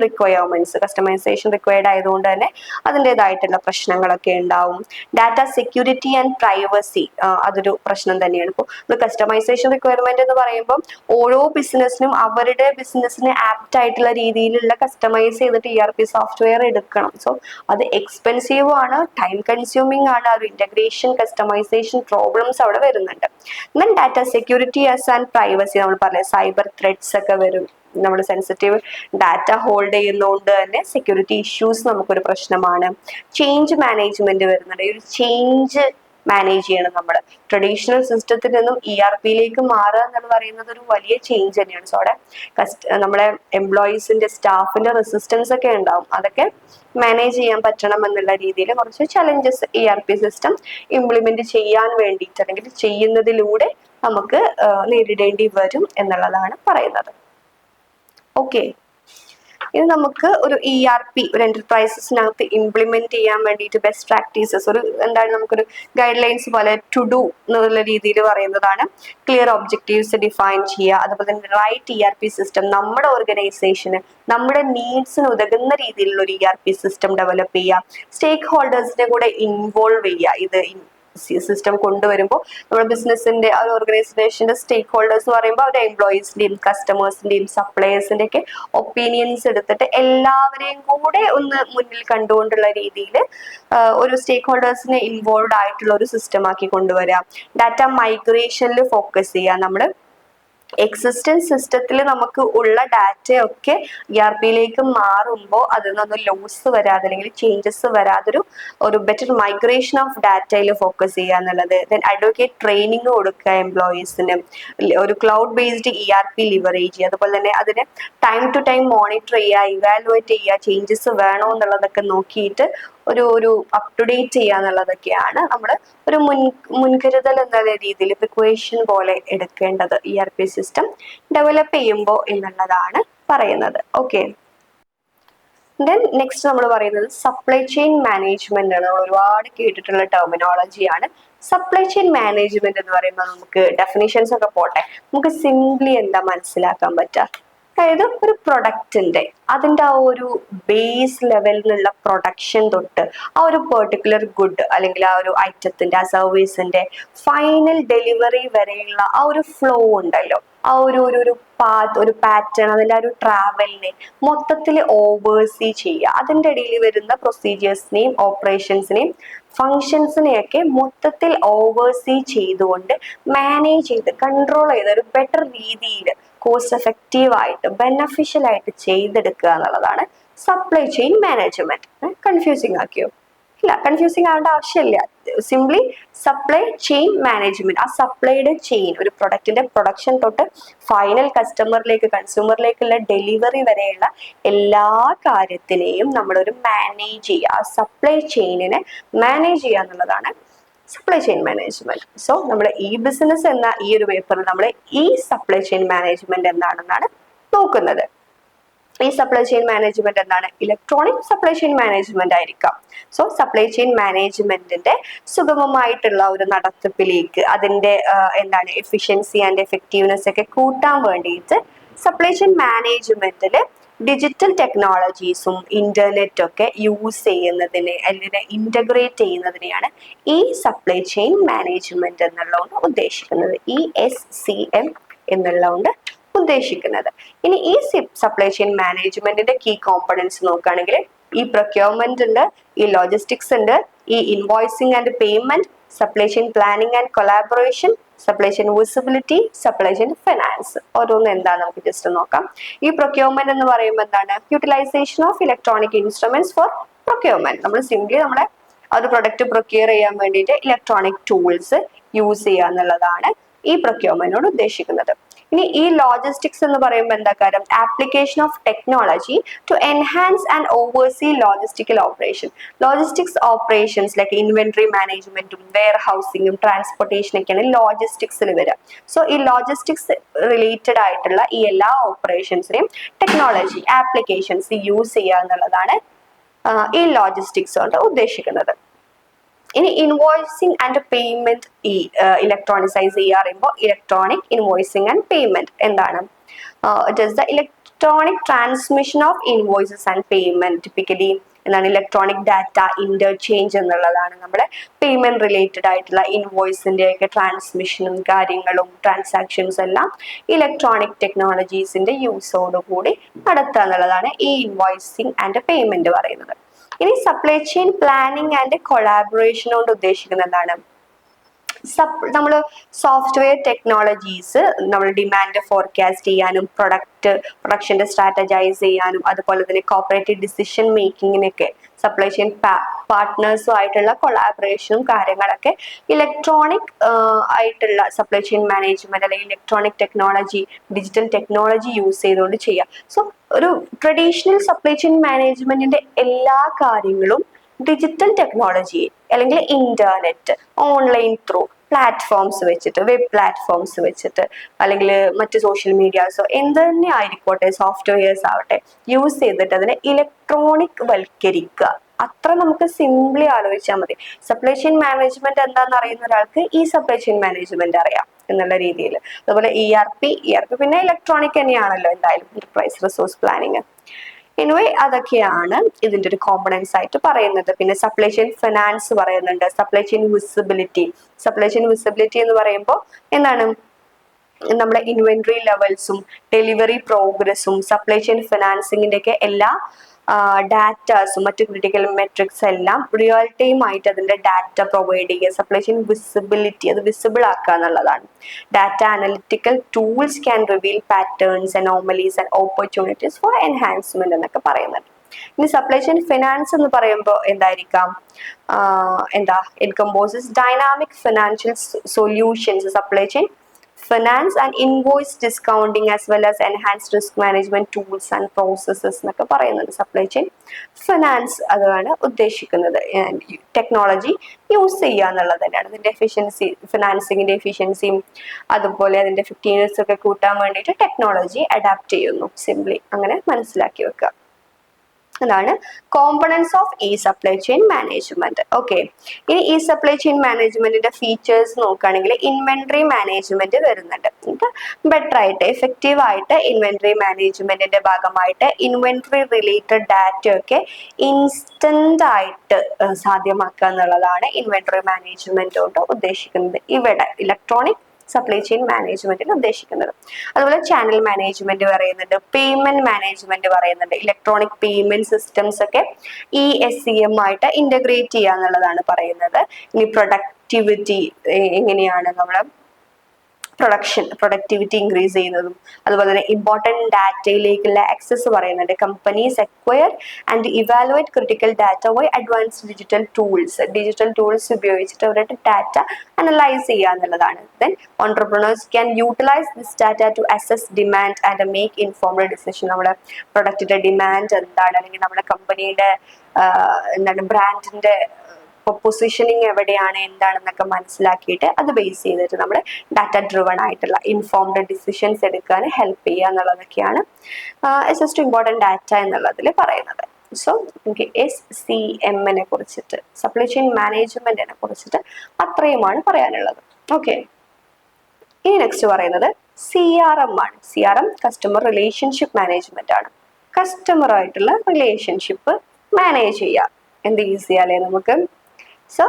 റിക്വയർഡ് ആയതുകൊണ്ട് തന്നെ അതിൻ്റെതായിട്ടുള്ള പ്രശ്നങ്ങളൊക്കെ ഉണ്ടാവും. ഡാറ്റ സെക്യൂരിറ്റി ആൻഡ് പ്രൈവസി അതൊരു പ്രശ്നം തന്നെയാണ്. ഇപ്പോൾ കസ്റ്റമൈസേഷൻ റിക്വയർമെന്റ് എന്ന് പറയുമ്പോൾ ഓരോ ബിസിനസ്സിനും അവരുടെ ബിസിനസ്സിന് ആപ്റ്റ് ആയിട്ടുള്ള രീതിയിലുള്ള കസ്റ്റമൈസ് ചെയ്തിട്ട് ERP സോഫ്റ്റ്വെയർ എടുക്കണം. സോ അത് എക്സ്പെൻസീവ് ആണ്, ടൈം കൺസ്യൂമിംഗ് ആണ്, ഒരു ഇന്റഗ്രേഷൻ കസ്റ്റമൈസേഷൻ പ്രോബ്ലംസ് അവിടെ വരുന്നുണ്ട്. Then data security and privacy, നമ്മൾ പറയാം സൈബർ ത്രെഡ്സ് ഒക്കെ വരും. നമ്മൾ സെൻസിറ്റീവ് ഡാറ്റ ഹോൾഡ് ചെയ്യുന്നതുകൊണ്ട് തന്നെ സെക്യൂരിറ്റി ഇഷ്യൂസ് നമുക്കൊരു പ്രശ്നമാണ്. ചേഞ്ച് മാനേജ്മെന്റ് വരുന്നുണ്ട്. ഈ ഒരു ചേഞ്ച് മാനേജ് ചെയ്യണം. നമ്മൾ ട്രഡീഷണൽ സിസ്റ്റത്തിൽ നിന്നും ERPയിലേക്ക് മാറുക എന്ന് പറയുന്നത് ഒരു വലിയ ചേഞ്ച് തന്നെയാണ്. സോ അവിടെ നമ്മളെ എംപ്ലോയീസിന്റെ സ്റ്റാഫിന്റെ റെസിസ്റ്റൻസ് ഒക്കെ ഉണ്ടാവും. അതൊക്കെ മാനേജ് ചെയ്യാൻ പറ്റണം എന്നുള്ള രീതിയിൽ കുറച്ച് ചലഞ്ചസ് ERP സിസ്റ്റം ഇംപ്ലിമെന്റ് ചെയ്യാൻ വേണ്ടിയിട്ട് അല്ലെങ്കിൽ ചെയ്യുന്നതിലൂടെ നമുക്ക് നേരിടേണ്ടി വരും എന്നുള്ളതാണ് പറയുന്നത്. ഓക്കെ, ഇത് നമുക്ക് ഒരു ERP ഒരു എന്റർപ്രൈസസിനകത്ത് ഇംപ്ലിമെന്റ് ചെയ്യാൻ വേണ്ടിയിട്ട് ബെസ്റ്റ് പ്രാക്ടീസസ് എന്താണ് നമുക്കൊരു ഗൈഡ് ലൈൻസ് പോലെ ടു ഡു എന്നുള്ള രീതിയിൽ പറയുന്നതാണ്. ക്ലിയർ ഒബ്ജക്റ്റീവ്സ് ഡിഫൈൻ ചെയ്യുക, അതുപോലെ തന്നെ റൈറ്റ് ERP സിസ്റ്റം, നമ്മുടെ ഓർഗനൈസേഷന് നമ്മുടെ നീഡ്സിന് ഉതകുന്ന രീതിയിലുള്ള ഒരു ERP സിസ്റ്റം ഡെവലപ്പ് ചെയ്യുക, സ്റ്റേക്ക് ഹോൾഡേഴ്സിനെ കൂടെ ഇൻവോൾവ് ചെയ്യുക. ഇത് സിസ്റ്റം കൊണ്ടുവരുമ്പോൾ നമ്മുടെ ബിസിനസിന്റെ ഒരു ഓർഗനൈസേഷന്റെ സ്റ്റേക്ക് ഹോൾഡേഴ്സ് എന്ന് പറയുമ്പോൾ അവരുടെ എംപ്ലോയീസിന്റെയും കസ്റ്റമേഴ്സിന്റെയും സപ്ലയേഴ്സിന്റെ ഒക്കെ ഒപ്പീനിയൻസ് എടുത്തിട്ട് എല്ലാവരെയും കൂടെ ഒന്ന് മുന്നിൽ കണ്ടുകൊണ്ടുള്ള രീതിയിൽ ഒരു സ്റ്റേക്ക് ഹോൾഡേഴ്സിനെ ഇൻവോൾവ് ആയിട്ടുള്ള ഒരു സിസ്റ്റം ആക്കി കൊണ്ടുവരാം. ഡാറ്റ മൈഗ്രേഷനിൽ ഫോക്കസ് ചെയ്യുക. നമ്മൾ എക്സിസ്റ്റൻസ് സിസ്റ്റത്തിൽ നമുക്ക് ഉള്ള ഡാറ്റയൊക്കെ ERPയിലേക്ക് മാറുമ്പോൾ അതിൽ നിന്നൊന്നും ലോസ് വരാതെ അല്ലെങ്കിൽ ചേഞ്ചസ് വരാതൊരു ബെറ്റർ മൈഗ്രേഷൻ ഓഫ് ഡാറ്റയിൽ ഫോക്കസ് ചെയ്യുക എന്നുള്ളത്. ദെൻ അഡ്വക്കേറ്റ് ട്രെയിനിങ് കൊടുക്കുക എംപ്ലോയീസിന്, ഒരു ക്ലൗഡ് ബേസ്ഡ് ERP ലിവറേജ് ചെയ്യുക, അതുപോലെ തന്നെ അതിനെ ടൈം ടു ടൈം മോണിറ്റർ ചെയ്യുക, ഇവാലുവേറ്റ് ചെയ്യുക, ചേഞ്ചസ് വേണോ എന്നുള്ളതൊക്കെ നോക്കിയിട്ട് ഒരു അപ് ടു ഡേറ്റ് ചെയ്യുക എന്നുള്ളതൊക്കെയാണ് നമ്മൾ ഒരു മുൻകരുതൽ എന്ന രീതിയിൽ പ്രിക്വേഷൻ പോലെ എടുക്കേണ്ടത് ERP സിസ്റ്റം ഡെവലപ്പ് ചെയ്യുമ്പോൾ എന്നുള്ളതാണ് പറയുന്നത്. ഓക്കെ, ദെൻ നെക്സ്റ്റ് നമ്മൾ പറയുന്നത് സപ്ലൈ ചെയിൻ മാനേജ്മെന്റ് ആണ്. ഒരുപാട് കേട്ടിട്ടുള്ള ടെർമിനോളജിയാണ്. സപ്ലൈ ചെയിൻ മാനേജ്മെന്റ് എന്ന് പറയുമ്പോൾ നമുക്ക് ഡെഫിനിഷൻസ് ഒക്കെ പോട്ടെ, നമുക്ക് സിംപ്ലി എന്താ മനസ്സിലാക്കാൻ പറ്റുക? അതായത് ഒരു പ്രൊഡക്റ്റിന്റെ അതിന്റെ ആ ഒരു ബേസ് ലെവലിലുള്ള പ്രൊഡക്ഷൻ തൊട്ട് ആ ഒരു പെർട്ടിക്കുലർ ഗുഡ് അല്ലെങ്കിൽ ആ ഒരു ഐറ്റത്തിന്റെ ആ സർവീസിന്റെ ഫൈനൽ ഡെലിവറി വരെയുള്ള ആ ഒരു ഫ്ലോ ഉണ്ടല്ലോ, ആ ഒരു പാത്ത്, ഒരു പാറ്റേൺ, അതിന്റെ ആ ഒരു ട്രാവലിനെ മൊത്തത്തിൽ ഓവേഴ്സീ ചെയ്യുക. അതിന്റെ ഇടയിൽ വരുന്ന പ്രൊസീജിയേഴ്സിനെയും ഓപ്പറേഷൻസിനെയും ഫങ്ഷൻസിനെയൊക്കെ മൊത്തത്തിൽ ഓവേഴ്സീ ചെയ്തുകൊണ്ട് മാനേജ് ചെയ്ത് കൺട്രോൾ ചെയ്ത് ഒരു ബെറ്റർ രീതിയിൽ കോസ്റ്റ് എഫക്റ്റീവ് ആയിട്ട് ബെനഫിഷ്യൽ ആയിട്ട് ചെയ്തെടുക്കുക എന്നുള്ളതാണ് സപ്ലൈ ചെയിൻ മാനേജ്മെന്റ്. കൺഫ്യൂസിങ് ആക്കിയോ? ഇല്ല, കൺഫ്യൂസിങ് ആവേണ്ട ആവശ്യമില്ല. സിംപ്ലി സപ്ലൈ ചെയിൻ മാനേജ്മെന്റ്, ആ സപ്ലൈയുടെ ചെയിൻ, ഒരു പ്രൊഡക്റ്റിന്റെ പ്രൊഡക്ഷൻ തൊട്ട് ഫൈനൽ കസ്റ്റമറിലേക്ക്, കൺസ്യൂമറിലേക്കുള്ള ഡെലിവറി വരെയുള്ള എല്ലാ കാര്യത്തിനെയും നമ്മളൊരു മാനേജ് ചെയ്യുക, ആ സപ്ലൈ ചെയിനിനെ മാനേജ് ചെയ്യുക എന്നുള്ളതാണ് സപ്ലൈ ചെയിൻ മാനേജ്മെന്റ്. സോ നമ്മൾ ഈ ബിസിനസ് എന്ന ഈ ഒരു പേപ്പറിൽ നമ്മൾ ഈ സപ്ലൈ ചെയിൻ മാനേജ്മെന്റ് എന്താണെന്നാണ് നോക്കുന്നത്. ഈ സപ്ലൈ ചെയിൻ മാനേജ്മെന്റ് എന്താണ്? ഇലക്ട്രോണിക് സപ്ലൈ ചെയിൻ മാനേജ്മെന്റ് ആയിരിക്കാം. സോ സപ്ലൈ ചെയിൻ മാനേജ്മെന്റിന്റെ സുഗമമായിട്ടുള്ള ഒരു നടത്തിപ്പിലേക്ക് അതിന്റെ എന്താണ് എഫിഷ്യൻസി ആൻഡ് എഫക്റ്റീവ്നെസ് ഒക്കെ കൂട്ടാൻ വേണ്ടിയിട്ട് സപ്ലൈ ചെയിൻ മാനേജ്മെന്റില് ഡിജിറ്റൽ ടെക്നോളജീസും ഇന്റർനെറ്റും ഒക്കെ യൂസ് ചെയ്യുന്നതിനെ അല്ലെങ്കിൽ ഇന്റഗ്രേറ്റ് ചെയ്യുന്നതിനെയാണ് ഈ സപ്ലൈ ചെയിൻ മാനേജ്മെന്റ് എന്നുള്ളതുകൊണ്ട് ഉദ്ദേശിക്കുന്നത്. ESCM എന്നുള്ളതുകൊണ്ട് ഉദ്ദേശിക്കുന്നത്. ഇനി ഈ സപ്ലൈ ചെയിൻ മാനേജ്മെന്റിന്റെ കീ കോമ്പണൻസ് നോക്കുകയാണെങ്കിൽ ഈ പ്രൊക്യൂർമെന്റ് ഉണ്ട്, ഈ ലോജിസ്റ്റിക്സ് ഉണ്ട്, ഈ invoicing and payment, supply chain planning and collaboration, supply chain visibility, supply chain finance. ഓരോന്ന് എന്താണ് നമുക്ക് ജസ്റ്റ് നോക്കാം. ഈ പ്രൊക്യൂർമെന്റ് എന്ന് പറയുമ്പോൾ എന്താണ്? Utilisation of electronic instruments for procurement. നമ്മൾ സിംപ്ലി നമ്മളെ ഒരു പ്രൊഡക്റ്റ് പ്രൊക്യൂർ ചെയ്യാൻ വേണ്ടിയിട്ട് ഇലക്ട്രോണിക് ടൂൾസ് യൂസ് ചെയ്യുക എന്നുള്ളതാണ് ഈ പ്രൊക്യൂർമെന്റിനോട് ഉദ്ദേശിക്കുന്നത്. ഇനി ഈ ലോജിസ്റ്റിക്സ് എന്ന് പറയുമ്പോൾ എന്താ കാര്യം? Application of technology to enhance and oversee logistical operation. Logistics operations like inventory മാനേജ്മെന്റും വെയർ ഹൗസിംഗും ട്രാൻസ്പോർട്ടേഷൻ ഒക്കെയാണ് ലോജിസ്റ്റിക്സിൽ വരിക. സോ ഈ ലോജിസ്റ്റിക്സ് റിലേറ്റഡ് ആയിട്ടുള്ള ഈ എല്ലാ ഓപ്പറേഷൻസിനെയും ടെക്നോളജി ആപ്ലിക്കേഷൻസ് യൂസ് ചെയ്യുക എന്നുള്ളതാണ് ഈ ലോജിസ്റ്റിക്സ് കൊണ്ട് ഉദ്ദേശിക്കുന്നത്. ഇനി ഇൻവോയ്സിംഗ് ആൻഡ് പേയ്മെന്റ് ഈ ഇലക്ട്രോണിസൈസ് ചെയ്യുക പറയുമ്പോൾ ഇലക്ട്രോണിക് ഇൻവോയ്സിംഗ് ആൻഡ് പേയ്മെന്റ് എന്താണ്? It is the electronic transmission of invoices and payment. Typically എന്താണ്? ഇലക്ട്രോണിക് ഡാറ്റ ഇന്റർചേഞ്ച് എന്നുള്ളതാണ് നമ്മുടെ പേയ്മെന്റ് റിലേറ്റഡ് ആയിട്ടുള്ള ഇൻവോയ്സിന്റെ ഒക്കെ ട്രാൻസ്മിഷനും കാര്യങ്ങളും ട്രാൻസാക്ഷൻസ് എല്ലാം ഇലക്ട്രോണിക് ടെക്നോളജീസിന്റെ യൂസോടുകൂടി നടത്തുക എന്നുള്ളതാണ് ഈ ഇൻവോയ്സിംഗ് ആൻഡ് പേയ്മെന്റ് പറയുന്നത്. ഇനി supply chain planning and collaboration കൊണ്ട് ഉദ്ദേശിക്കുന്നത് എന്താണ്? നമ്മൾ സോഫ്റ്റ്വെയർ ടെക്നോളജീസ് നമ്മൾ ഡിമാൻഡ് ഫോർകാസ്റ്റ് ചെയ്യാനും പ്രൊഡക്ഷന്റെ സ്ട്രാറ്റജൈസ് ചെയ്യാനും അതുപോലെ തന്നെ കോപ്പറേറ്റീവ് ഡിസിഷൻ മേക്കിങ്ങിനൊക്കെ സപ്ലൈ ചെയിൻ പാർട്ട്നേഴ്സും ആയിട്ടുള്ള കൊളാബറേഷനും കാര്യങ്ങളൊക്കെ ഇലക്ട്രോണിക് ആയിട്ടുള്ള സപ്ലൈ ചെയിൻ മാനേജ്മെന്റ് അല്ലെങ്കിൽ electronic technology, digital technology use ചെയ്തുകൊണ്ട് ചെയ്യാം. സോ ഒരു ട്രഡീഷണൽ സപ്ലൈ ചെയിൻ മാനേജ്മെന്റിന്റെ എല്ലാ കാര്യങ്ങളും ഡിജിറ്റൽ ടെക്നോളജി അല്ലെങ്കിൽ ഇന്റർനെറ്റ്, ഓൺലൈൻ ത്രൂ പ്ലാറ്റ്ഫോംസ് വെച്ചിട്ട്, വെബ് പ്ലാറ്റ്ഫോംസ് വെച്ചിട്ട് അല്ലെങ്കിൽ മറ്റ് സോഷ്യൽ മീഡിയാസോ എന്ത് തന്നെ ആയിക്കോട്ടെ, സോഫ്റ്റ്വെയർസ് ആവട്ടെ, യൂസ് ചെയ്തിട്ട് അതിനെ ഇലക്ട്രോണിക് വൽക്കരിക്കുക. അത്ര നമുക്ക് സിംപ്ലി ആലോചിച്ചാൽ മതി. സപ്ലൈ ചെയിൻ മാനേജ്മെന്റ് എന്താണെന്ന് അറിയുന്ന ഒരാൾക്ക് ഈ സപ്ലൈ ചെയിൻ മാനേജ്മെന്റ് അറിയാം എന്നുള്ള രീതിയിൽ. അതുപോലെ ERP പിന്നെ ഇലക്ട്രോണിക് തന്നെയാണല്ലോ എന്തായാലും, എന്റർപ്രൈസ് റിസോഴ്സ് പ്ലാനിങ്. എനിവേ അതൊക്കെയാണ് ഇതിന്റെ ഒരു കോമ്പണൻസ് ആയിട്ട് പറയുന്നത്. പിന്നെ സപ്ലൈ ചെയിൻ ഫിനാൻസ് പറയുന്നുണ്ട്, supply chain visibility. Supply chain visibility എന്ന് പറയുമ്പോൾ എന്താണ്? നമ്മുടെ ഇൻവെന്ററി ലെവൽസും ഡെലിവറി പ്രോഗ്രസും സപ്ലൈ ചെയിൻ ഫിനാൻസിങ്ങിന്റെ ഒക്കെ എല്ലാ ഡാറ്റാസും മറ്റു ക്രിട്ടിക്കൽ മെട്രിക്സ് എല്ലാം റിയൽ ടൈം ആയിട്ട് അതിന്റെ ഡാറ്റ പ്രൊവൈഡ് ചെയ്യുക. സപ്ലൈ ചെയിൻ വിസിബിലിറ്റി, അത് വിസിബിൾ ആക്കുക എന്നുള്ളതാണ്. Data analytical tools can reveal patterns, anomalies and opportunities for enhancement എന്നൊക്കെ പറയുന്നുണ്ട്. ഇനി സപ്ലൈ ചെയിൻ ഫിനാൻസ് എന്ന് പറയുമ്പോൾ എന്തായിരിക്കാം? എൻകമ്പോസസ് dynamic financial solutions, supply chain finance and invoice discounting as well as enhanced risk management tools and processes എന്നൊക്കെ പറയുന്നുണ്ട്. Supply chain finance അതാണ് ഉദ്ദേശിക്കുന്നത്. ടെക്നോളജി യൂസ് ചെയ്യുക എന്നുള്ളത് തന്നെയാണ്. അതിന്റെ എഫിഷ്യൻസി, ഫിനാൻസിങ്ങിന്റെ എഫിഷ്യൻസിയും അതുപോലെ അതിന്റെ എഫക്റ്റീവ്നെസ് ഒക്കെ കൂട്ടാൻ വേണ്ടിയിട്ട് ടെക്നോളജി അഡാപ്റ്റ് ചെയ്യുന്നു. സിംപ്ലി അങ്ങനെ മനസ്സിലാക്കി വെക്കുക. അതാണ് components of E supply chain management. Okay, ഇനി ഈ സപ്ലൈ ചെയിൻ മാനേജ്മെന്റിന്റെ ഫീച്ചേഴ്സ് നോക്കുകയാണെങ്കിൽ ഇൻവെന്ററി മാനേജ്മെന്റ് വരുന്നുണ്ട്. ബെറ്റർ ആയിട്ട് എഫക്റ്റീവ് ആയിട്ട് ഇൻവെന്ററി മാനേജ്മെന്റിന്റെ ഭാഗമായിട്ട് ഇൻവെന്ററി റിലേറ്റഡ് ഡാറ്റ ഒക്കെ ഇൻസ്റ്റന്റ് ആയിട്ട് സാധ്യമാക്കുക എന്നുള്ളതാണ് ഇൻവെന്ററി മാനേജ്മെന്റ് കൊണ്ട് ഉദ്ദേശിക്കുന്നത് ഇവിടെ ഇലക്ട്രോണിക് സപ്ലൈ ചെയിൻ മാനേജ്മെന്റിൽ ഉദ്ദേശിക്കുന്നത്. അതുപോലെ ചാനൽ മാനേജ്മെന്റ് പറയുന്നുണ്ട്, പേയ്മെന്റ് മാനേജ്മെന്റ് പറയുന്നുണ്ട്, ഇലക്ട്രോണിക് പേയ്മെന്റ് സിസ്റ്റംസ് ഒക്കെ ESCM ആയിട്ട് ഇന്റഗ്രേറ്റ് ചെയ്യുക എന്നുള്ളതാണ് പറയുന്നത്. ഇനി പ്രൊഡക്ടിവിറ്റി എങ്ങനെയാണ് നമ്മൾ പ്രൊഡക്ടിവിറ്റി ഇൻക്രീസ് ചെയ്യുന്നതും, അതുപോലെ തന്നെ ഇമ്പോർട്ടൻറ്റ് ഡാറ്റയിലേക്കുള്ള ആക്സസ് പറയുന്നുണ്ട്. Companies acquire and evaluate critical data by advanced digital tools ഉപയോഗിച്ചിട്ട് അവരുടെ ഡാറ്റ അനലൈസ് ചെയ്യുക എന്നുള്ളതാണ്. Then entrepreneurs can utilise this data to assess demand and make informed decision. നമ്മുടെ പ്രൊഡക്റ്റിന്റെ ഡിമാൻഡ് എന്താണ്, അല്ലെങ്കിൽ നമ്മുടെ കമ്പനിയുടെ എന്താണ് ബ്രാൻഡിന്റെ പൊസിഷനിങ് എവിടെയാണ് എന്താണെന്നൊക്കെ മനസ്സിലാക്കിയിട്ട് അത് ബേസ് ചെയ്തിട്ട് നമ്മൾ ഡാറ്റ ഡ്രിവൺ ആയിട്ടുള്ള ഇൻഫോംഡ് ഡിസിഷൻസ് എടുക്കാൻ ഹെൽപ്പ് ചെയ്യുക എന്നുള്ളതൊക്കെയാണ് എസ് ടു ഇമ്പോർട്ടൻറ്റ് ഡാറ്റ എന്നുള്ളതിൽ പറയുന്നത്. സോ നമുക്ക് SCMനെ കുറിച്ചിട്ട് സപ്ലൈ ചെയിൻ മാനേജ്മെന്റിനെ കുറിച്ചിട്ട് അത്രയുമാണ് പറയാനുള്ളത്. ഓക്കെ, ഇനി നെക്സ്റ്റ് പറയുന്നത് CRM ആണ്. CRM കസ്റ്റമർ റിലേഷൻഷിപ്പ് മാനേജ്മെന്റ് ആണ്. കസ്റ്റമറായിട്ടുള്ള റിലേഷൻഷിപ്പ് മാനേജ് ചെയ്യുക എന്ത് ഈസിയല്ലേ നമുക്ക്. സോ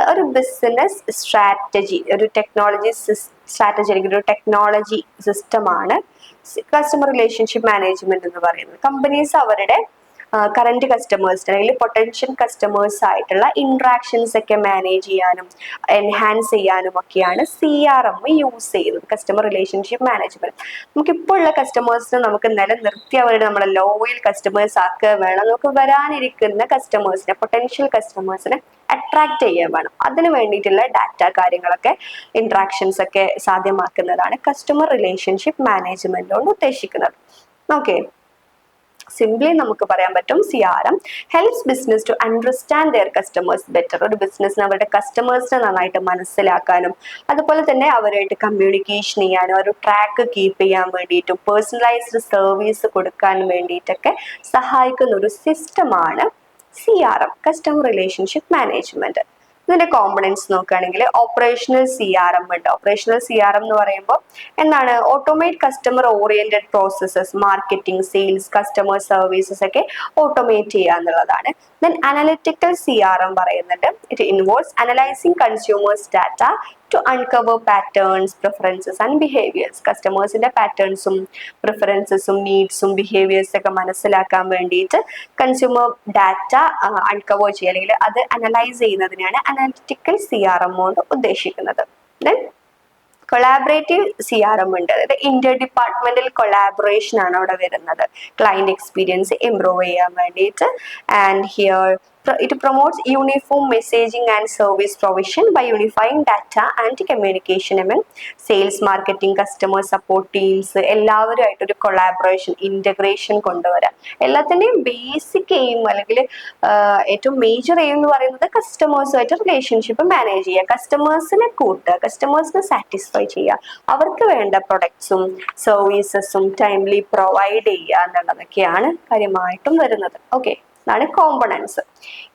ഒരു ബിസിനസ് സ്ട്രാറ്റജി, ഒരു ടെക്നോളജി സ്ട്രാറ്റജി അല്ലെങ്കിൽ ഒരു ടെക്നോളജി സിസ്റ്റമാണ് കസ്റ്റമർ റിലേഷൻഷിപ്പ് മാനേജ്മെന്റ് എന്ന് പറയുന്നത്. കമ്പനീസ് അവരുടെ കറന്റ് കസ്റ്റമേഴ്സിന് അല്ലെങ്കിൽ പൊട്ടൻഷ്യൽ കസ്റ്റമേഴ്സ് ആയിട്ടുള്ള ഇന്ററാക്ഷൻസ് ഒക്കെ മാനേജ് ചെയ്യാനും എൻഹാൻസ് ചെയ്യാനും ഒക്കെയാണ് CRM യൂസ് ചെയ്യുന്നത്, കസ്റ്റമർ റിലേഷൻഷിപ്പ് മാനേജ്മെന്റ്. നമുക്കിപ്പോൾ ഉള്ള കസ്റ്റമേഴ്സിനെ നമുക്ക് നിലനിർത്തി അവരുടെ നമ്മളെ ലോയൽ കസ്റ്റമേഴ്സ് ആക്കുക വേണം. നമുക്ക് വരാനിരിക്കുന്ന കസ്റ്റമേഴ്സിനെ, പൊട്ടൻഷ്യൽ കസ്റ്റമേഴ്സിനെ അട്രാക്ട് ചെയ്യാൻ വേണം. അതിന് വേണ്ടിയിട്ടുള്ള ഡാറ്റ കാര്യങ്ങളൊക്കെ ഇന്ററാക്ഷൻസ് ഒക്കെ സാധ്യമാക്കുന്നതാണ് കസ്റ്റമർ റിലേഷൻഷിപ്പ് മാനേജ്മെന്റ് കൊണ്ട് ഉദ്ദേശിക്കുന്നത്. ഓക്കെ, സിംപ്ലി നമുക്ക് പറയാൻ പറ്റും CRM helps business to understand their customers better. ഒരു ബിസിനസ്സിന് അവരുടെ കസ്റ്റമേഴ്സിനെ നന്നായിട്ട് മനസ്സിലാക്കാനും അതുപോലെ തന്നെ അവരായിട്ട് കമ്മ്യൂണിക്കേഷൻ ചെയ്യാനും ഒരു ട്രാക്ക് കീപ്പ് ചെയ്യാൻ വേണ്ടിയിട്ടും പേഴ്സണലൈസ്ഡ് സർവീസ് കൊടുക്കാൻ വേണ്ടിയിട്ടൊക്കെ സഹായിക്കുന്ന ഒരു സിസ്റ്റമാണ് CRM, കസ്റ്റമർ റിലേഷൻഷിപ്പ് മാനേജ്മെന്റ്. ഇതിന്റെ കോമ്പണൻസ് നോക്കുകയാണെങ്കിൽ ഓപ്പറേഷണൽ CRM ഉണ്ട്. ഓപ്പറേഷണൽ CRM എന്ന് പറയുമ്പോൾ എന്താണ്, automate customer oriented processes, marketing, sales, customer services ഒക്കെ ഓട്ടോമേറ്റ് ചെയ്യുക എന്നുള്ളതാണ്. ദെൻ അനലിറ്റിക്കൽ CRM പറയുന്നുണ്ട്. It involves analysing consumers data to uncover patterns, preferences and behaviours. കസ്റ്റമേഴ്സിന്റെ പാറ്റേൺസും പ്രിഫറൻസസും നീഡ്സും ബിഹേവിയേഴ്സ് ഒക്കെ മനസ്സിലാക്കാൻ വേണ്ടിയിട്ട് കൺസ്യൂമർ ഡാറ്റ അൺകവർ ചെയ്യുക അല്ലെങ്കിൽ അത് അനലൈസ് ചെയ്യുന്നതിനാണ് അനലിറ്റിക്കൽ CRM കൊണ്ട് ഉദ്ദേശിക്കുന്നത്. ദെൻ കൊളാബറേറ്റീവ് CRM ഉണ്ട്. അതായത് ഇന്റർ ഡിപ്പാർട്ട്മെന്റൽ കൊളാബറേഷൻ ആണ് അവിടെ വരുന്നത്, ക്ലയന്റ് എക്സ്പീരിയൻസ് ഇംപ്രൂവ് ചെയ്യാൻ വേണ്ടിയിട്ട്. And here it promotes uniform messaging and service provision by unifying data and communication among sales, marketing, customer support teams. എല്ലാവരുമായിട്ടൊരു കൊളാബറേഷൻ, ഇന്റഗ്രേഷൻ കൊണ്ടുവരാം. എല്ലാത്തിൻ്റെയും ബേസിക് എയിം അല്ലെങ്കിൽ ഏറ്റവും മേജർ എയിം എന്ന് പറയുന്നത് കസ്റ്റമേഴ്സുമായിട്ട് റിലേഷൻഷിപ്പ് മാനേജ് ചെയ്യുക, കസ്റ്റമേഴ്സിനെ കൂട്ടുക, കസ്റ്റമേഴ്സിനെ സാറ്റിസ്ഫൈ ചെയ്യുക, അവർക്ക് വേണ്ട പ്രൊഡക്ട്സും സർവീസസും ടൈംലി പ്രൊവൈഡ് ചെയ്യുക എന്നുള്ളതൊക്കെയാണ് കാര്യമായിട്ടും വരുന്നത്. ഓക്കെ, ഇതാണ് കോമ്പണൻസ്.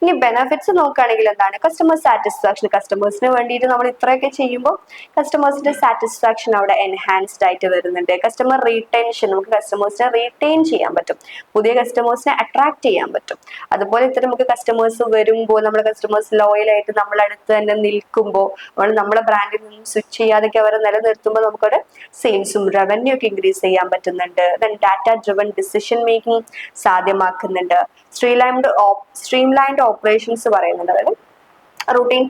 ഇനി ബെനഫിറ്റ്സ് നോക്കുകയാണെങ്കിൽ എന്താണ്, കസ്റ്റമർ സാറ്റിസ്ഫാക്ഷൻ. കസ്റ്റമേഴ്സിന് വേണ്ടിയിട്ട് നമ്മൾ ഇത്രയൊക്കെ ചെയ്യുമ്പോൾ കസ്റ്റമേഴ്സിന്റെ സാറ്റിസ്ഫാക്ഷൻ അവിടെ എൻഹാൻസ്ഡ് ആയിട്ട് വരുന്നുണ്ട്. കസ്റ്റമർ റീടെൻഷൻ, നമുക്ക് കസ്റ്റമേഴ്സിനെ റീറ്റെയിൻ ചെയ്യാൻ പറ്റും, പുതിയ കസ്റ്റമേഴ്സിനെ അട്രാക്ട് ചെയ്യാൻ പറ്റും. അതുപോലെ ഇത്ര നമുക്ക് കസ്റ്റമേഴ്സ് വരുമ്പോൾ നമ്മുടെ കസ്റ്റമേഴ്സ് ലോയലായിട്ട് നമ്മളെ അടുത്ത് തന്നെ നിൽക്കുമ്പോൾ നമ്മളെ ബ്രാൻഡിൽ നിന്നും സ്വിച്ച് ചെയ്യാതൊക്കെ അവരെ നിലനിർത്തുമ്പോൾ നമുക്കവിടെ സെയിൽസും റവന്യൂ ഒക്കെ ഇൻക്രീസ് ചെയ്യാൻ പറ്റുന്നുണ്ട്. Then data driven decision making സാധ്യമാക്കുന്നുണ്ട്. സ്ട്രീംലൈൻഡ് ഓപ്പറേഷൻസ് പറയുന്നുണ്ട്. അതായത് റൂട്ടീൻ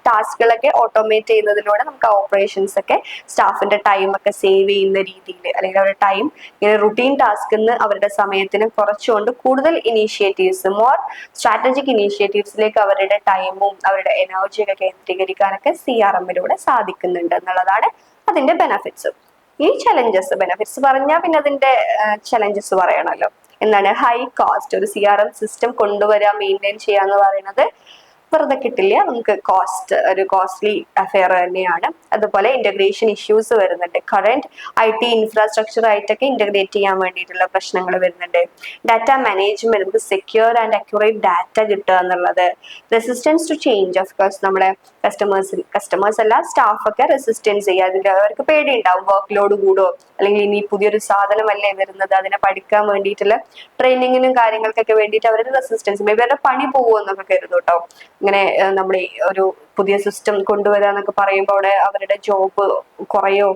ടാസ്കുകളൊക്കെ ഓട്ടോമേറ്റ് ചെയ്യുന്നതിലൂടെ നമുക്ക് ഓപ്പറേഷൻസ് ഒക്കെ സ്റ്റാഫിന്റെ ടൈം ഒക്കെ സേവ് ചെയ്യുന്ന രീതിയിൽ, അല്ലെങ്കിൽ അവരുടെ ടൈം ഇങ്ങനെ റുട്ടീൻ ടാസ്കിന്ന് അവരുടെ സമയത്തിന് കുറച്ചുകൊണ്ട് കൂടുതൽ ഇനീഷ്യേറ്റീവ്സ്, മോർ സ്ട്രാറ്റജിക് ഇനീഷ്യേറ്റീവ്സിലേക്ക് അവരുടെ ടൈമും അവരുടെ എനർജിയൊക്കെ കേന്ദ്രീകരിക്കാനൊക്കെ CRMലൂടെ സാധിക്കുന്നുണ്ട് എന്നുള്ളതാണ് അതിന്റെ ബെനഫിറ്റ്സ്. ഈ ബെനഫിറ്റ്സ് പറഞ്ഞാൽ പിന്നെ അതിന്റെ ചലഞ്ചസ് പറയണമല്ലോ. എന്താണ്, ഹൈ കോസ്റ്റ്. ഒരു CRM സിസ്റ്റം കൊണ്ടുവരിക, മെയിൻറ്റെയിൻ ചെയ്യുക എന്ന് പറയുന്നത് വെറുതെ കിട്ടില്ല, നമുക്ക് ഒരു കോസ്റ്റ്ലി അഫെയർ തന്നെയാണ്. അതുപോലെ ഇന്റഗ്രേഷൻ ഇഷ്യൂസ് വരുന്നുണ്ട്. കറന്റ് IT ഇൻഫ്രാസ്ട്രക്ചർ ആയിട്ടൊക്കെ ഇന്റഗ്രേറ്റ് ചെയ്യാൻ വേണ്ടിയിട്ടുള്ള പ്രശ്നങ്ങൾ വരുന്നുണ്ട്. ഡാറ്റ മാനേജ്മെന്റ്, നമുക്ക് സെക്യൂർ ആൻഡ് അക്യുറേറ്റ് ഡാറ്റ കിട്ടുക എന്നുള്ളത്. Resistance to change, of course നമ്മുടെ കസ്റ്റമേഴ്സ് അല്ല സ്റ്റാഫ് ഒക്കെ റെസിസ്റ്റൻസ് ചെയ്യുക, അതിന്റെ അവർക്ക് പേടി ഉണ്ടാവും, വർക്ക് ലോഡ് കൂടോ, അല്ലെങ്കിൽ ഇനി പുതിയൊരു സാധനമല്ലേ വരുന്നത്, അതിനെ പഠിക്കാൻ വേണ്ടിയിട്ടുള്ള ട്രെയിനിങ്ങിനും കാര്യങ്ങൾക്കൊക്കെ വേണ്ടിയിട്ട് അവരുടെ റെസിസ്റ്റൻസ്, മേ ബി അവരുടെ പണി പോകുമെന്നൊക്കെ കരുതും കേട്ടോ. ഇങ്ങനെ നമ്മുടെ ഒരു പുതിയ സിസ്റ്റം കൊണ്ടുവരാന്നൊക്കെ പറയുമ്പോൾ അവിടെ അവരുടെ ജോബ് കുറയോ,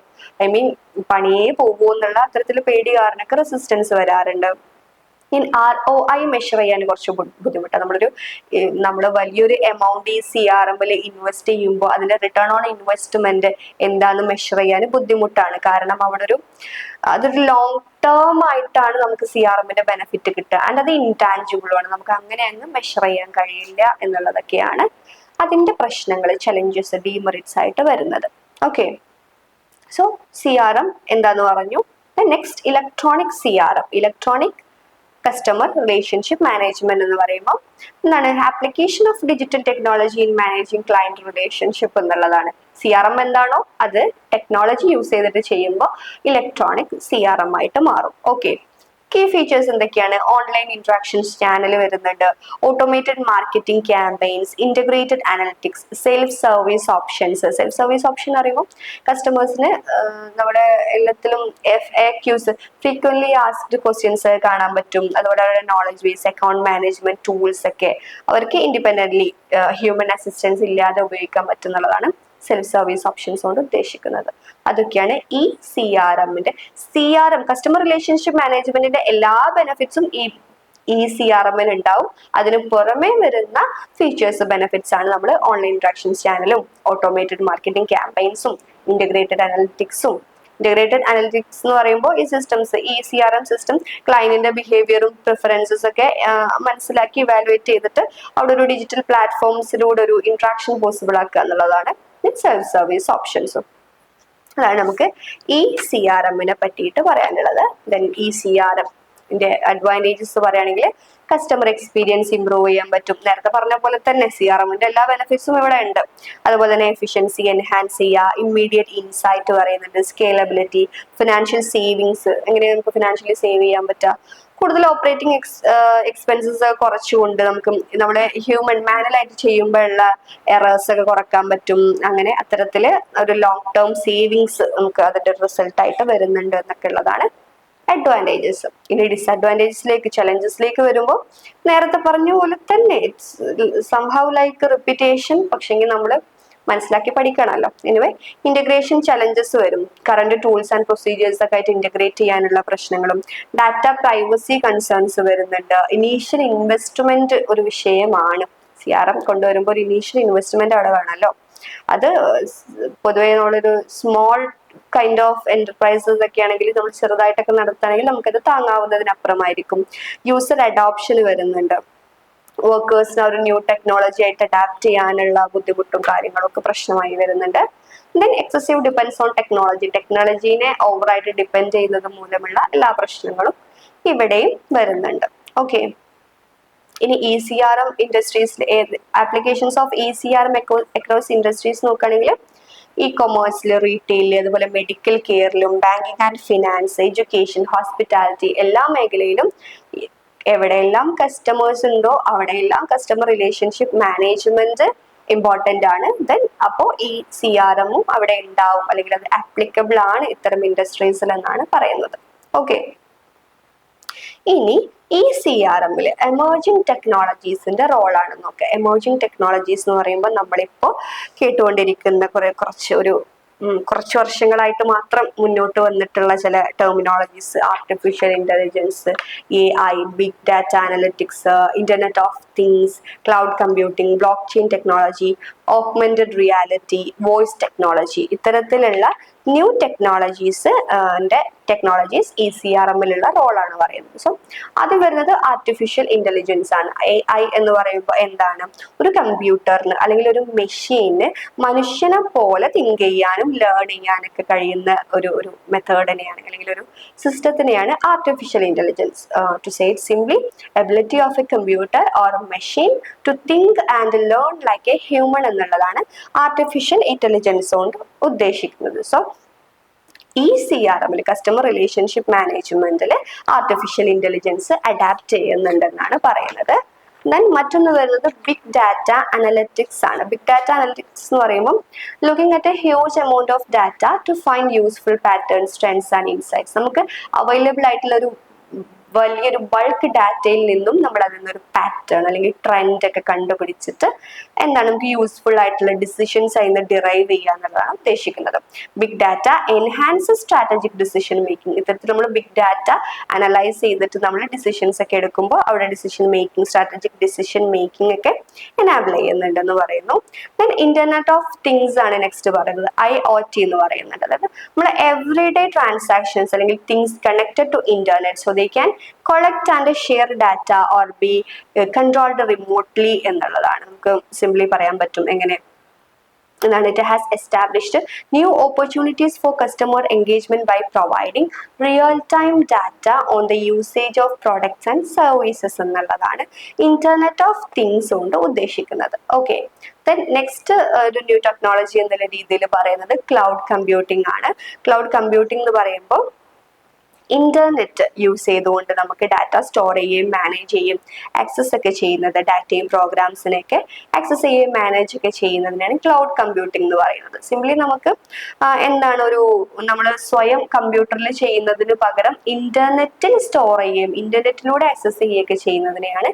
ഐ മീൻ പണിയേ പോകുമോ എന്നുള്ള അത്തരത്തിൽ പേടി കാരണമൊക്കെ റെസിസ്റ്റൻസ് വരാറുണ്ട്. ഇൻ ROI മെഷർ ചെയ്യാൻ കുറച്ച് ബുദ്ധിമുട്ടാണ്. നമ്മൾ വലിയൊരു എമൗണ്ട് ഈ CRM ഇൻവെസ്റ്റ് ചെയ്യുമ്പോൾ അതിന്റെ റിട്ടേൺ ഓൺ ഇൻവെസ്റ്റ്മെന്റ് എന്താന്ന് മെഷർ ചെയ്യാൻ ബുദ്ധിമുട്ടാണ്. കാരണം അവിടെ അതൊരു ലോങ് ടേം ആയിട്ടാണ് നമുക്ക് CRM ബെനിഫിറ്റ് കിട്ടുക. ആൻഡ് അത് ഇൻടാഞ്ചിബിൾ ആണ്, നമുക്ക് അങ്ങനെ അങ്ങ് മെഷർ ചെയ്യാൻ കഴിയില്ല എന്നുള്ളതൊക്കെയാണ് അതിന്റെ പ്രശ്നങ്ങൾ, ചലഞ്ചസ്, ഡീമെറിറ്റ്സ് ആയിട്ട് വരുന്നത്. ഓക്കെ, സോ CRM എന്താന്ന് പറഞ്ഞു. Next electronic CRM, electronic customer relationship management എന്ന് പറയുമ്പോൾ എന്താണ്? Application of digital technology in managing client relationship എന്നുള്ളതാണ്. CRM എന്താണോ അത് ടെക്നോളജി യൂസ് ചെയ്തിട്ട് ചെയ്യുമ്പോൾ ഇലക്ട്രോണിക് CRM ആയിട്ട് മാറും. ഓക്കെ, കീ ഫീച്ചേഴ്സ് എന്തൊക്കെയാണ്? ഓൺലൈൻ ഇന്ററാക്ഷൻസ് ചാനൽ വരുന്നുണ്ട്, automated marketing campaigns, integrated analytics, self service options. Self service option അറിയുമ്പോൾ കസ്റ്റമേഴ്സിന് നമ്മുടെ എല്ലാത്തിലും FAQs, ഫ്രീക്വൻലി ആസ്ക്ഡ് ക്വസ്റ്റ്യൻസ് കാണാൻ പറ്റും. അതുപോലെ അവരുടെ knowledge base, account management tools ഒക്കെ അവർക്ക് ഇൻഡിപെൻഡന്റ്ലി ഹ്യൂമൻ അസിസ്റ്റൻസ് ഇല്ലാതെ ഉപയോഗിക്കാൻ പറ്റുന്നതാണ് സെൽഫ് സർവീസ് ഓപ്ഷൻസ് കൊണ്ട് ഉദ്ദേശിക്കുന്നത്. അതൊക്കെയാണ് ഈ CRM കസ്റ്റമർ റിലേഷൻഷിപ്പ് മാനേജ്മെന്റിന്റെ എല്ലാ ബെനിഫിറ്റ്സും ഈ CRM ഉണ്ടാവും. അതിന് പുറമെ വരുന്ന ഫീച്ചേഴ്സ്, ബെനിഫിറ്റ്സ് ആണ് നമ്മൾ ഓൺലൈൻ ഇന്ററാക്ഷൻസ് ചാനലും, ഓട്ടോമേറ്റഡ് മാർക്കറ്റിംഗ് ക്യാമ്പയിൻസും, ഇന്റഗ്രേറ്റഡ് അനലിറ്റിക്സും. ഇന്റഗ്രേറ്റഡ് അനലിറ്റിക്സ് എന്ന് പറയുമ്പോൾ ഈ സിസ്റ്റംസ്, ഈ CRM സിസ്റ്റം ക്ലയന്റിന്റെ ബിഹേവിയറും പ്രിഫറൻസസ് ഒക്കെ മനസ്സിലാക്കി ഇവാലുവേറ്റ് ചെയ്തിട്ട് അവിടെ ഒരു ഡിജിറ്റൽ പ്ലാറ്റ്ഫോംസിലൂടെ ഒരു ഇന്ററാക്ഷൻ പോസിബിൾ ആക്കുക എന്നുള്ളതാണ് സെൽഫ് സർവീസ് ഓപ്ഷൻസും. അതാണ് നമുക്ക് ഈ CRM പറ്റിയിട്ട് പറയാനുള്ളത്. ദെൻ ഈ CRM അഡ്വാൻറ്റേജസ് പറയുകയാണെങ്കിൽ കസ്റ്റമർ എക്സ്പീരിയൻസ് ഇംപ്രൂവ് ചെയ്യാൻ പറ്റും. നേരത്തെ പറഞ്ഞ പോലെ തന്നെ CRM എല്ലാ ബെനിഫിറ്റ്സും ഇവിടെ ഉണ്ട്. അതുപോലെ തന്നെ എഫിഷ്യൻസി എൻഹാൻസ് ചെയ്യുക, ഇമ്മീഡിയറ്റ് ഇൻസൈറ്റ് പറയുന്നുണ്ട്, സ്കേലബിലിറ്റി, ഫിനാൻഷ്യൽ സേവിങ്സ്, എങ്ങനെയാണ് നമുക്ക് ഫിനാൻഷ്യലി സേവ് ചെയ്യാൻ പറ്റുക, കൂടുതൽ ഓപ്പറേറ്റിംഗ് എക്സ്പെൻസസ് കുറച്ചുകൊണ്ട് നമുക്ക് നമ്മുടെ മാനുവലായിട്ട് ചെയ്യുമ്പോഴുള്ള എറേഴ്സ് ഒക്കെ കുറക്കാൻ പറ്റും. അങ്ങനെ അത്തരത്തില് ഒരു ലോങ് ടേം സേവിങ്സ് നമുക്ക് അതിന്റെ റിസൾട്ട് ആയിട്ട് വരുന്നുണ്ട് എന്നൊക്കെ ഉള്ളതാണ് അഡ്വാൻറ്റേജസ്. ഇനി ഡിസ്അഡ്വാൻറ്റേജസിലേക്ക്, ചലഞ്ചസിലേക്ക് വരുമ്പോൾ നേരത്തെ പറഞ്ഞ പോലെ തന്നെ സംഹൗ ലൈക്ക് റിപ്പീറ്റേഷൻ, പക്ഷെങ്കിൽ നമ്മൾ മനസ്സിലാക്കി പഠിക്കണമല്ലോ. എനിവേ, ഇന്റഗ്രേഷൻ ചലഞ്ചസ് വരും. കറന്റ് ടൂൾസ് ആൻഡ് പ്രൊസീജിയേഴ്സ് ഒക്കെ ആയിട്ട് ഇന്റഗ്രേറ്റ് ചെയ്യാനുള്ള പ്രശ്നങ്ങളും, ഡാറ്റ പ്രൈവസി കൺസേൺസ് വരുന്നുണ്ട്. ഇനീഷ്യൽ ഇൻവെസ്റ്റ്മെന്റ് ഒരു വിഷയമാണ്. CRM കൊണ്ടുവരുമ്പോൾ ഒരു ഇനീഷ്യൽ ഇൻവെസ്റ്റ്മെന്റ് അവിടെ വേണമല്ലോ. അത് പൊതുവെ നമ്മളൊരു സ്മോൾ കൈൻഡ് ഓഫ് എന്റർപ്രൈസസ് ഒക്കെ ആണെങ്കിൽ, നമ്മൾ ചെറുതായിട്ടൊക്കെ നടത്തുകയാണെങ്കിൽ നമുക്കത് താങ്ങാവുന്നതിനപ്പുറമായിരിക്കും. യൂസർ അഡോപ്ഷൻ വരുന്നുണ്ട്. വർക്കേഴ്സിന് ഒരു ന്യൂ ടെക്നോളജി ആയിട്ട് അഡാപ്റ്റ് ചെയ്യാനുള്ള ബുദ്ധിമുട്ടും കാര്യങ്ങളും ഒക്കെ പ്രശ്നമായി വരുന്നുണ്ട്. ദെൻ എക്സസീവ് ഡിപ്പെൻഡ്സ് ഓൺ ടെക്നോളജീനെ ഓവറായിട്ട് ഡിപ്പെൻഡ് ചെയ്യുന്നത് മൂലമുള്ള എല്ലാ പ്രശ്നങ്ങളും ഇവിടെയും വരുന്നുണ്ട്. ഓക്കെ, ഇനി CRM ഇൻഡസ്ട്രീസിൽ applications of CRM across industries നോക്കുകയാണെങ്കിൽ കൊമേഴ്സിൽ, റീറ്റെയിലിൽ, അതുപോലെ മെഡിക്കൽ കെയറിലും, banking and finance, education, hospitality എല്ലാ മേഖലയിലും എവിടെയെല്ലാം കസ്റ്റമേഴ്സ് ഉണ്ടോ അവിടെയെല്ലാം കസ്റ്റമർ റിലേഷൻഷിപ്പ് മാനേജ്മെന്റ് ഇമ്പോർട്ടന്റ് ആണ്. ദെൻ അപ്പോൾ ഈ CRM അവിടെ ഉണ്ടാവും, അല്ലെങ്കിൽ അത് ആപ്ലിക്കബിൾ ആണ് ഇത്തരം ഇൻഡസ്ട്രീസിൽ എന്നാണ് പറയുന്നത്. ഓക്കെ, ഇനി ഈ CRM എമേർജിംഗ് ടെക്നോളജീസിന്റെ റോളാണ് നോക്കുക. എമേർജിംഗ് ടെക്നോളജീസ് എന്ന് പറയുമ്പോൾ നമ്മളിപ്പോ കേട്ടുകൊണ്ടിരിക്കുന്ന കുറച്ച് വർഷങ്ങളായിട്ട് മാത്രം മുന്നോട്ട് വന്നിട്ടുള്ള ചില terminologies, artificial intelligence, AI, big data analytics, internet of things, cloud computing, blockchain technology, augmented reality, voice technology, ഇത്തരത്തിലുള്ള ന്യൂ ടെക്നോളജീസ് ഈ CRM റോളാണ് പറയുന്നത്. സോ അത് വരുന്നത് ആർട്ടിഫിഷ്യൽ ഇന്റലിജൻസ് ആണ്. AI എന്ന് പറയുമ്പോൾ എന്താണ്? ഒരു കമ്പ്യൂട്ടറിന് അല്ലെങ്കിൽ ഒരു മെഷീന് മനുഷ്യനെ പോലെ തിങ്ക് ചെയ്യാനും ലേൺ ചെയ്യാനൊക്കെ കഴിയുന്ന ഒരു മെത്തേഡിനെയാണ്, അല്ലെങ്കിൽ ഒരു സിസ്റ്റത്തിനെയാണ് artificial intelligence. To say it simply, ability of a computer or machine to think and learn like a human എന്നുള്ളതാണ് ആർട്ടിഫിഷ്യൽ ഇന്റലിജൻസ് കൊണ്ട് ഉദ്ദേശിക്കുന്നത്. സോ ഈ CRM കസ്റ്റമർ റിലേഷൻഷിപ്പ് മാനേജ്മെന്റിൽ ആർട്ടിഫിഷ്യൽ ഇന്റലിജൻസ് അഡാപ്റ്റ് ചെയ്യുന്നുണ്ടെന്നാണ് പറയുന്നത്. ദെൻ മറ്റൊന്ന് വരുന്നത് ബിഗ് ഡാറ്റ അനലറ്റിക്സ് ആണ്. ബിഗ് ഡാറ്റ അനലറ്റിക്സ് എന്ന് പറയുമ്പോൾ looking at a huge amount of data to find useful patterns, trends and insights. നമുക്ക് അവൈലബിൾ ആയിട്ടുള്ള ഒരു വലിയൊരു ബൾക്ക് ഡാറ്റയിൽ നിന്നും നമ്മൾ അതിൽ നിന്നൊരു പാറ്റേൺ അല്ലെങ്കിൽ ട്രെൻഡ് ഒക്കെ കണ്ടുപിടിച്ചിട്ട് എന്താണ് നമുക്ക് യൂസ്ഫുൾ ആയിട്ടുള്ള ഡിസിഷൻസ് അതിൽ നിന്ന് ഡിറൈവ് ചെയ്യുക എന്നുള്ളതാണ് ഉദ്ദേശിക്കുന്നത്. Big data enhance strategic decision making. ഇത്തരത്തിൽ നമ്മൾ ബിഗ് ഡാറ്റ അനലൈസ് ചെയ്തിട്ട് നമ്മൾ ഡിസിഷൻസ് ഒക്കെ എടുക്കുമ്പോൾ അവിടെ decision making, strategic decision making ഒക്കെ എനാബിൾ ചെയ്യുന്നുണ്ടെന്ന് പറയുന്നു. ദെൻ ഇന്റർനെറ്റ് ഓഫ് തിങ്സ് ആണ് നെക്സ്റ്റ് പറയുന്നത്, IoT എന്ന് പറയുന്നുണ്ട്. അതായത് നമ്മുടെ എവറിഡേ ട്രാൻസാക്ഷൻസ് അല്ലെങ്കിൽ things connected to internet, so they can collect and share data or be controlled remotely എന്നുള്ളതാണ്. നമുക്ക് സിംപ്ലി പറയാൻ പറ്റും എങ്ങനെ എന്താണ്. It has established new opportunities for customer engagement by providing real-time data on the usage of products and services എന്നുള്ളതാണ് internet of things കൊണ്ട് ഉദ്ദേശിക്കുന്നത്. Okay, then next ഒരു ന്യൂ ടെക്നോളജി എന്നുള്ള രീതിയിൽ പറയുന്നത് ക്ലൗഡ് കമ്പ്യൂട്ടിംഗ് ആണ്. ക്ലൗഡ് കമ്പ്യൂട്ടിംഗ് എന്ന് പറയുമ്പോൾ ഇന്റർനെറ്റ് യൂസ് ചെയ്തുകൊണ്ട് നമുക്ക് ഡാറ്റ സ്റ്റോർ ചെയ്യുകയും മാനേജ് ചെയ്യും ആക്സസ് ഒക്കെ ചെയ്യുന്നത്, ഡാറ്റയും പ്രോഗ്രാംസിനെയൊക്കെ ആക്സസ് ചെയ്യുകയും മാനേജ് ഒക്കെ ചെയ്യുന്നതിനാണ് ക്ലൗഡ് കമ്പ്യൂട്ടിംഗ് എന്ന് പറയുന്നത്. സിംപ്ലി നമുക്ക് എന്താണ് ഒരു നമ്മൾ സ്വയം കമ്പ്യൂട്ടറിൽ ചെയ്യുന്നതിന് പകരം ഇന്റർനെറ്റിൽ സ്റ്റോർ ചെയ്യുകയും ഇന്റർനെറ്റിലൂടെ ആക്സസ് ചെയ്യുകയൊക്കെ ചെയ്യുന്നതിനെയാണ്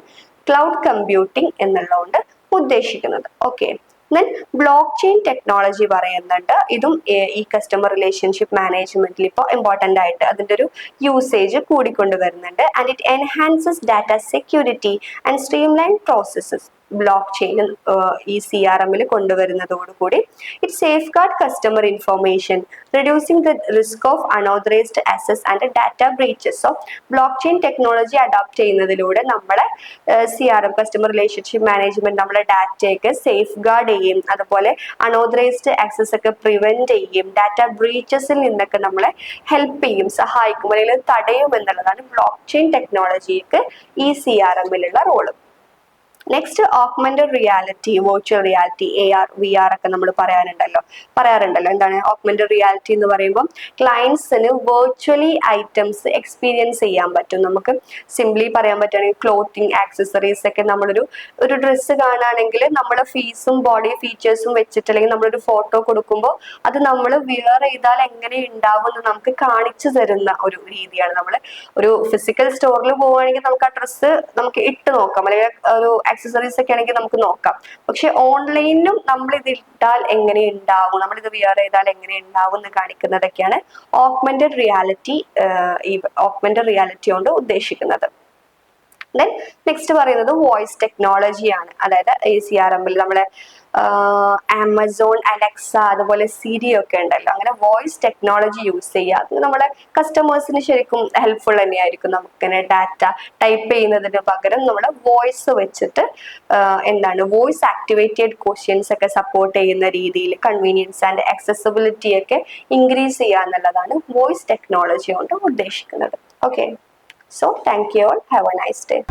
ക്ലൗഡ് കമ്പ്യൂട്ടിംഗ് എന്നുള്ളതുകൊണ്ട് ഉദ്ദേശിക്കുന്നത്. Okay, then block chain technology പറയുന്നുണ്ട്. ഇതും ഈ കസ്റ്റമർ റിലേഷൻഷിപ്പ് മാനേജ്മെന്റിൽ ഇപ്പോൾ ഇമ്പോർട്ടൻ്റ് ആയിട്ട് അതിൻ്റെ ഒരു യൂസേജ് കൂടിക്കൊണ്ട് വരുന്നുണ്ട്. And it enhances data security and streamline processes. Blockchain ഈ CRM കൊണ്ടുവരുന്നതോടുകൂടി it safeguard customer information, reducing the risk of unauthorized access and data breaches. So blockchain technology adopt ചെയ്യുന്നതിലൂടെ നമ്മളെ CRM customer relationship management നമ്മളെ ഡാറ്റയൊക്കെ safe guard ചെയ്യും, അതുപോലെ unauthorised access ഒക്കെ prevent ചെയ്യും, data ബ്രീച്ചസിൽ നിന്നൊക്കെ നമ്മളെ ഹെൽപ്പ് ചെയ്യും, സഹായിക്കും, അല്ലെങ്കിൽ തടയും എന്നുള്ളതാണ് ബ്ലോക്ക് ചെയിൻ ടെക്നോളജിക്ക് ഈ CRM role. Next augmented reality, virtual reality, AR VR ഒക്കെ നമ്മൾ പറയാറുണ്ടല്ലോ. എന്താണ് ഓഗ്മെന്റഡ് റിയാലിറ്റി എന്ന് പറയുമ്പോൾ ക്ലയൻസിന് വെർച്വലി ഐറ്റംസ് എക്സ്പീരിയൻസ് ചെയ്യാൻ പറ്റും. നമുക്ക് സിംപ്ലി പറയാൻ പറ്റുകയാണെങ്കിൽ ക്ലോത്തിങ്, ആക്സസറീസ് ഒക്കെ നമ്മളൊരു ഡ്രസ്സ് കാണുകയാണെങ്കിൽ നമ്മുടെ ഫീസും ബോഡി ഫീച്ചേഴ്സും വെച്ചിട്ട് അല്ലെങ്കിൽ നമ്മളൊരു ഫോട്ടോ കൊടുക്കുമ്പോൾ അത് നമ്മൾ വിയർ ചെയ്താൽ എങ്ങനെ ഉണ്ടാവും എന്ന് നമുക്ക് കാണിച്ചു തരുന്ന ഒരു രീതിയാണ്. നമ്മൾ ഒരു ഫിസിക്കൽ സ്റ്റോറിൽ പോവുകയാണെങ്കിൽ നമുക്ക് ആ ഡ്രസ്സ് നമുക്ക് ഇട്ട് നോക്കാം, അല്ലെങ്കിൽ ഒരു ആക്സസറീസ് ഒക്കെ ആണെങ്കിൽ നമുക്ക് നോക്കാം. പക്ഷെ ഓൺലൈനിലും നമ്മൾ ഇത് ഇട്ടാൽ എങ്ങനെ ഉണ്ടാവും, നമ്മളിത് വിയർ ചെയ്താൽ എങ്ങനെ ഉണ്ടാവും എന്ന് കാണിക്കുന്നതൊക്കെയാണ് ഓഗ്മെന്റഡ് റിയാലിറ്റി കൊണ്ട് ഉദ്ദേശിക്കുന്നത്. ദെൻ നെക്സ്റ്റ് പറയുന്നത് വോയിസ് ടെക്നോളജിയാണ്. അതായത് ഈ CRM നമ്മളെ ആമസോൺ, അലക്സ, അതുപോലെ സിരി ഒക്കെ ഉണ്ടല്ലോ. അങ്ങനെ വോയിസ് ടെക്നോളജി യൂസ് ചെയ്യുക, അത് നമ്മളെ കസ്റ്റമേഴ്സിന് ശരിക്കും ഹെൽപ്ഫുൾ തന്നെയായിരിക്കും. നമുക്കിങ്ങനെ ഡാറ്റ ടൈപ്പ് ചെയ്യുന്നതിന് പകരം നമ്മുടെ വോയിസ് വെച്ചിട്ട് വോയിസ് ആക്ടിവേറ്റഡ് ക്വസ്റ്റ്യൻസ് ഒക്കെ സപ്പോർട്ട് ചെയ്യുന്ന രീതിയിൽ കൺവീനിയൻസ് ആൻഡ് ആക്സസിബിലിറ്റി ഒക്കെ ഇൻക്രീസ് ചെയ്യുക എന്നുള്ളതാണ് വോയിസ് ടെക്നോളജി കൊണ്ട് ഉദ്ദേശിക്കുന്നത്. Okay, so thank you all, have a nice day.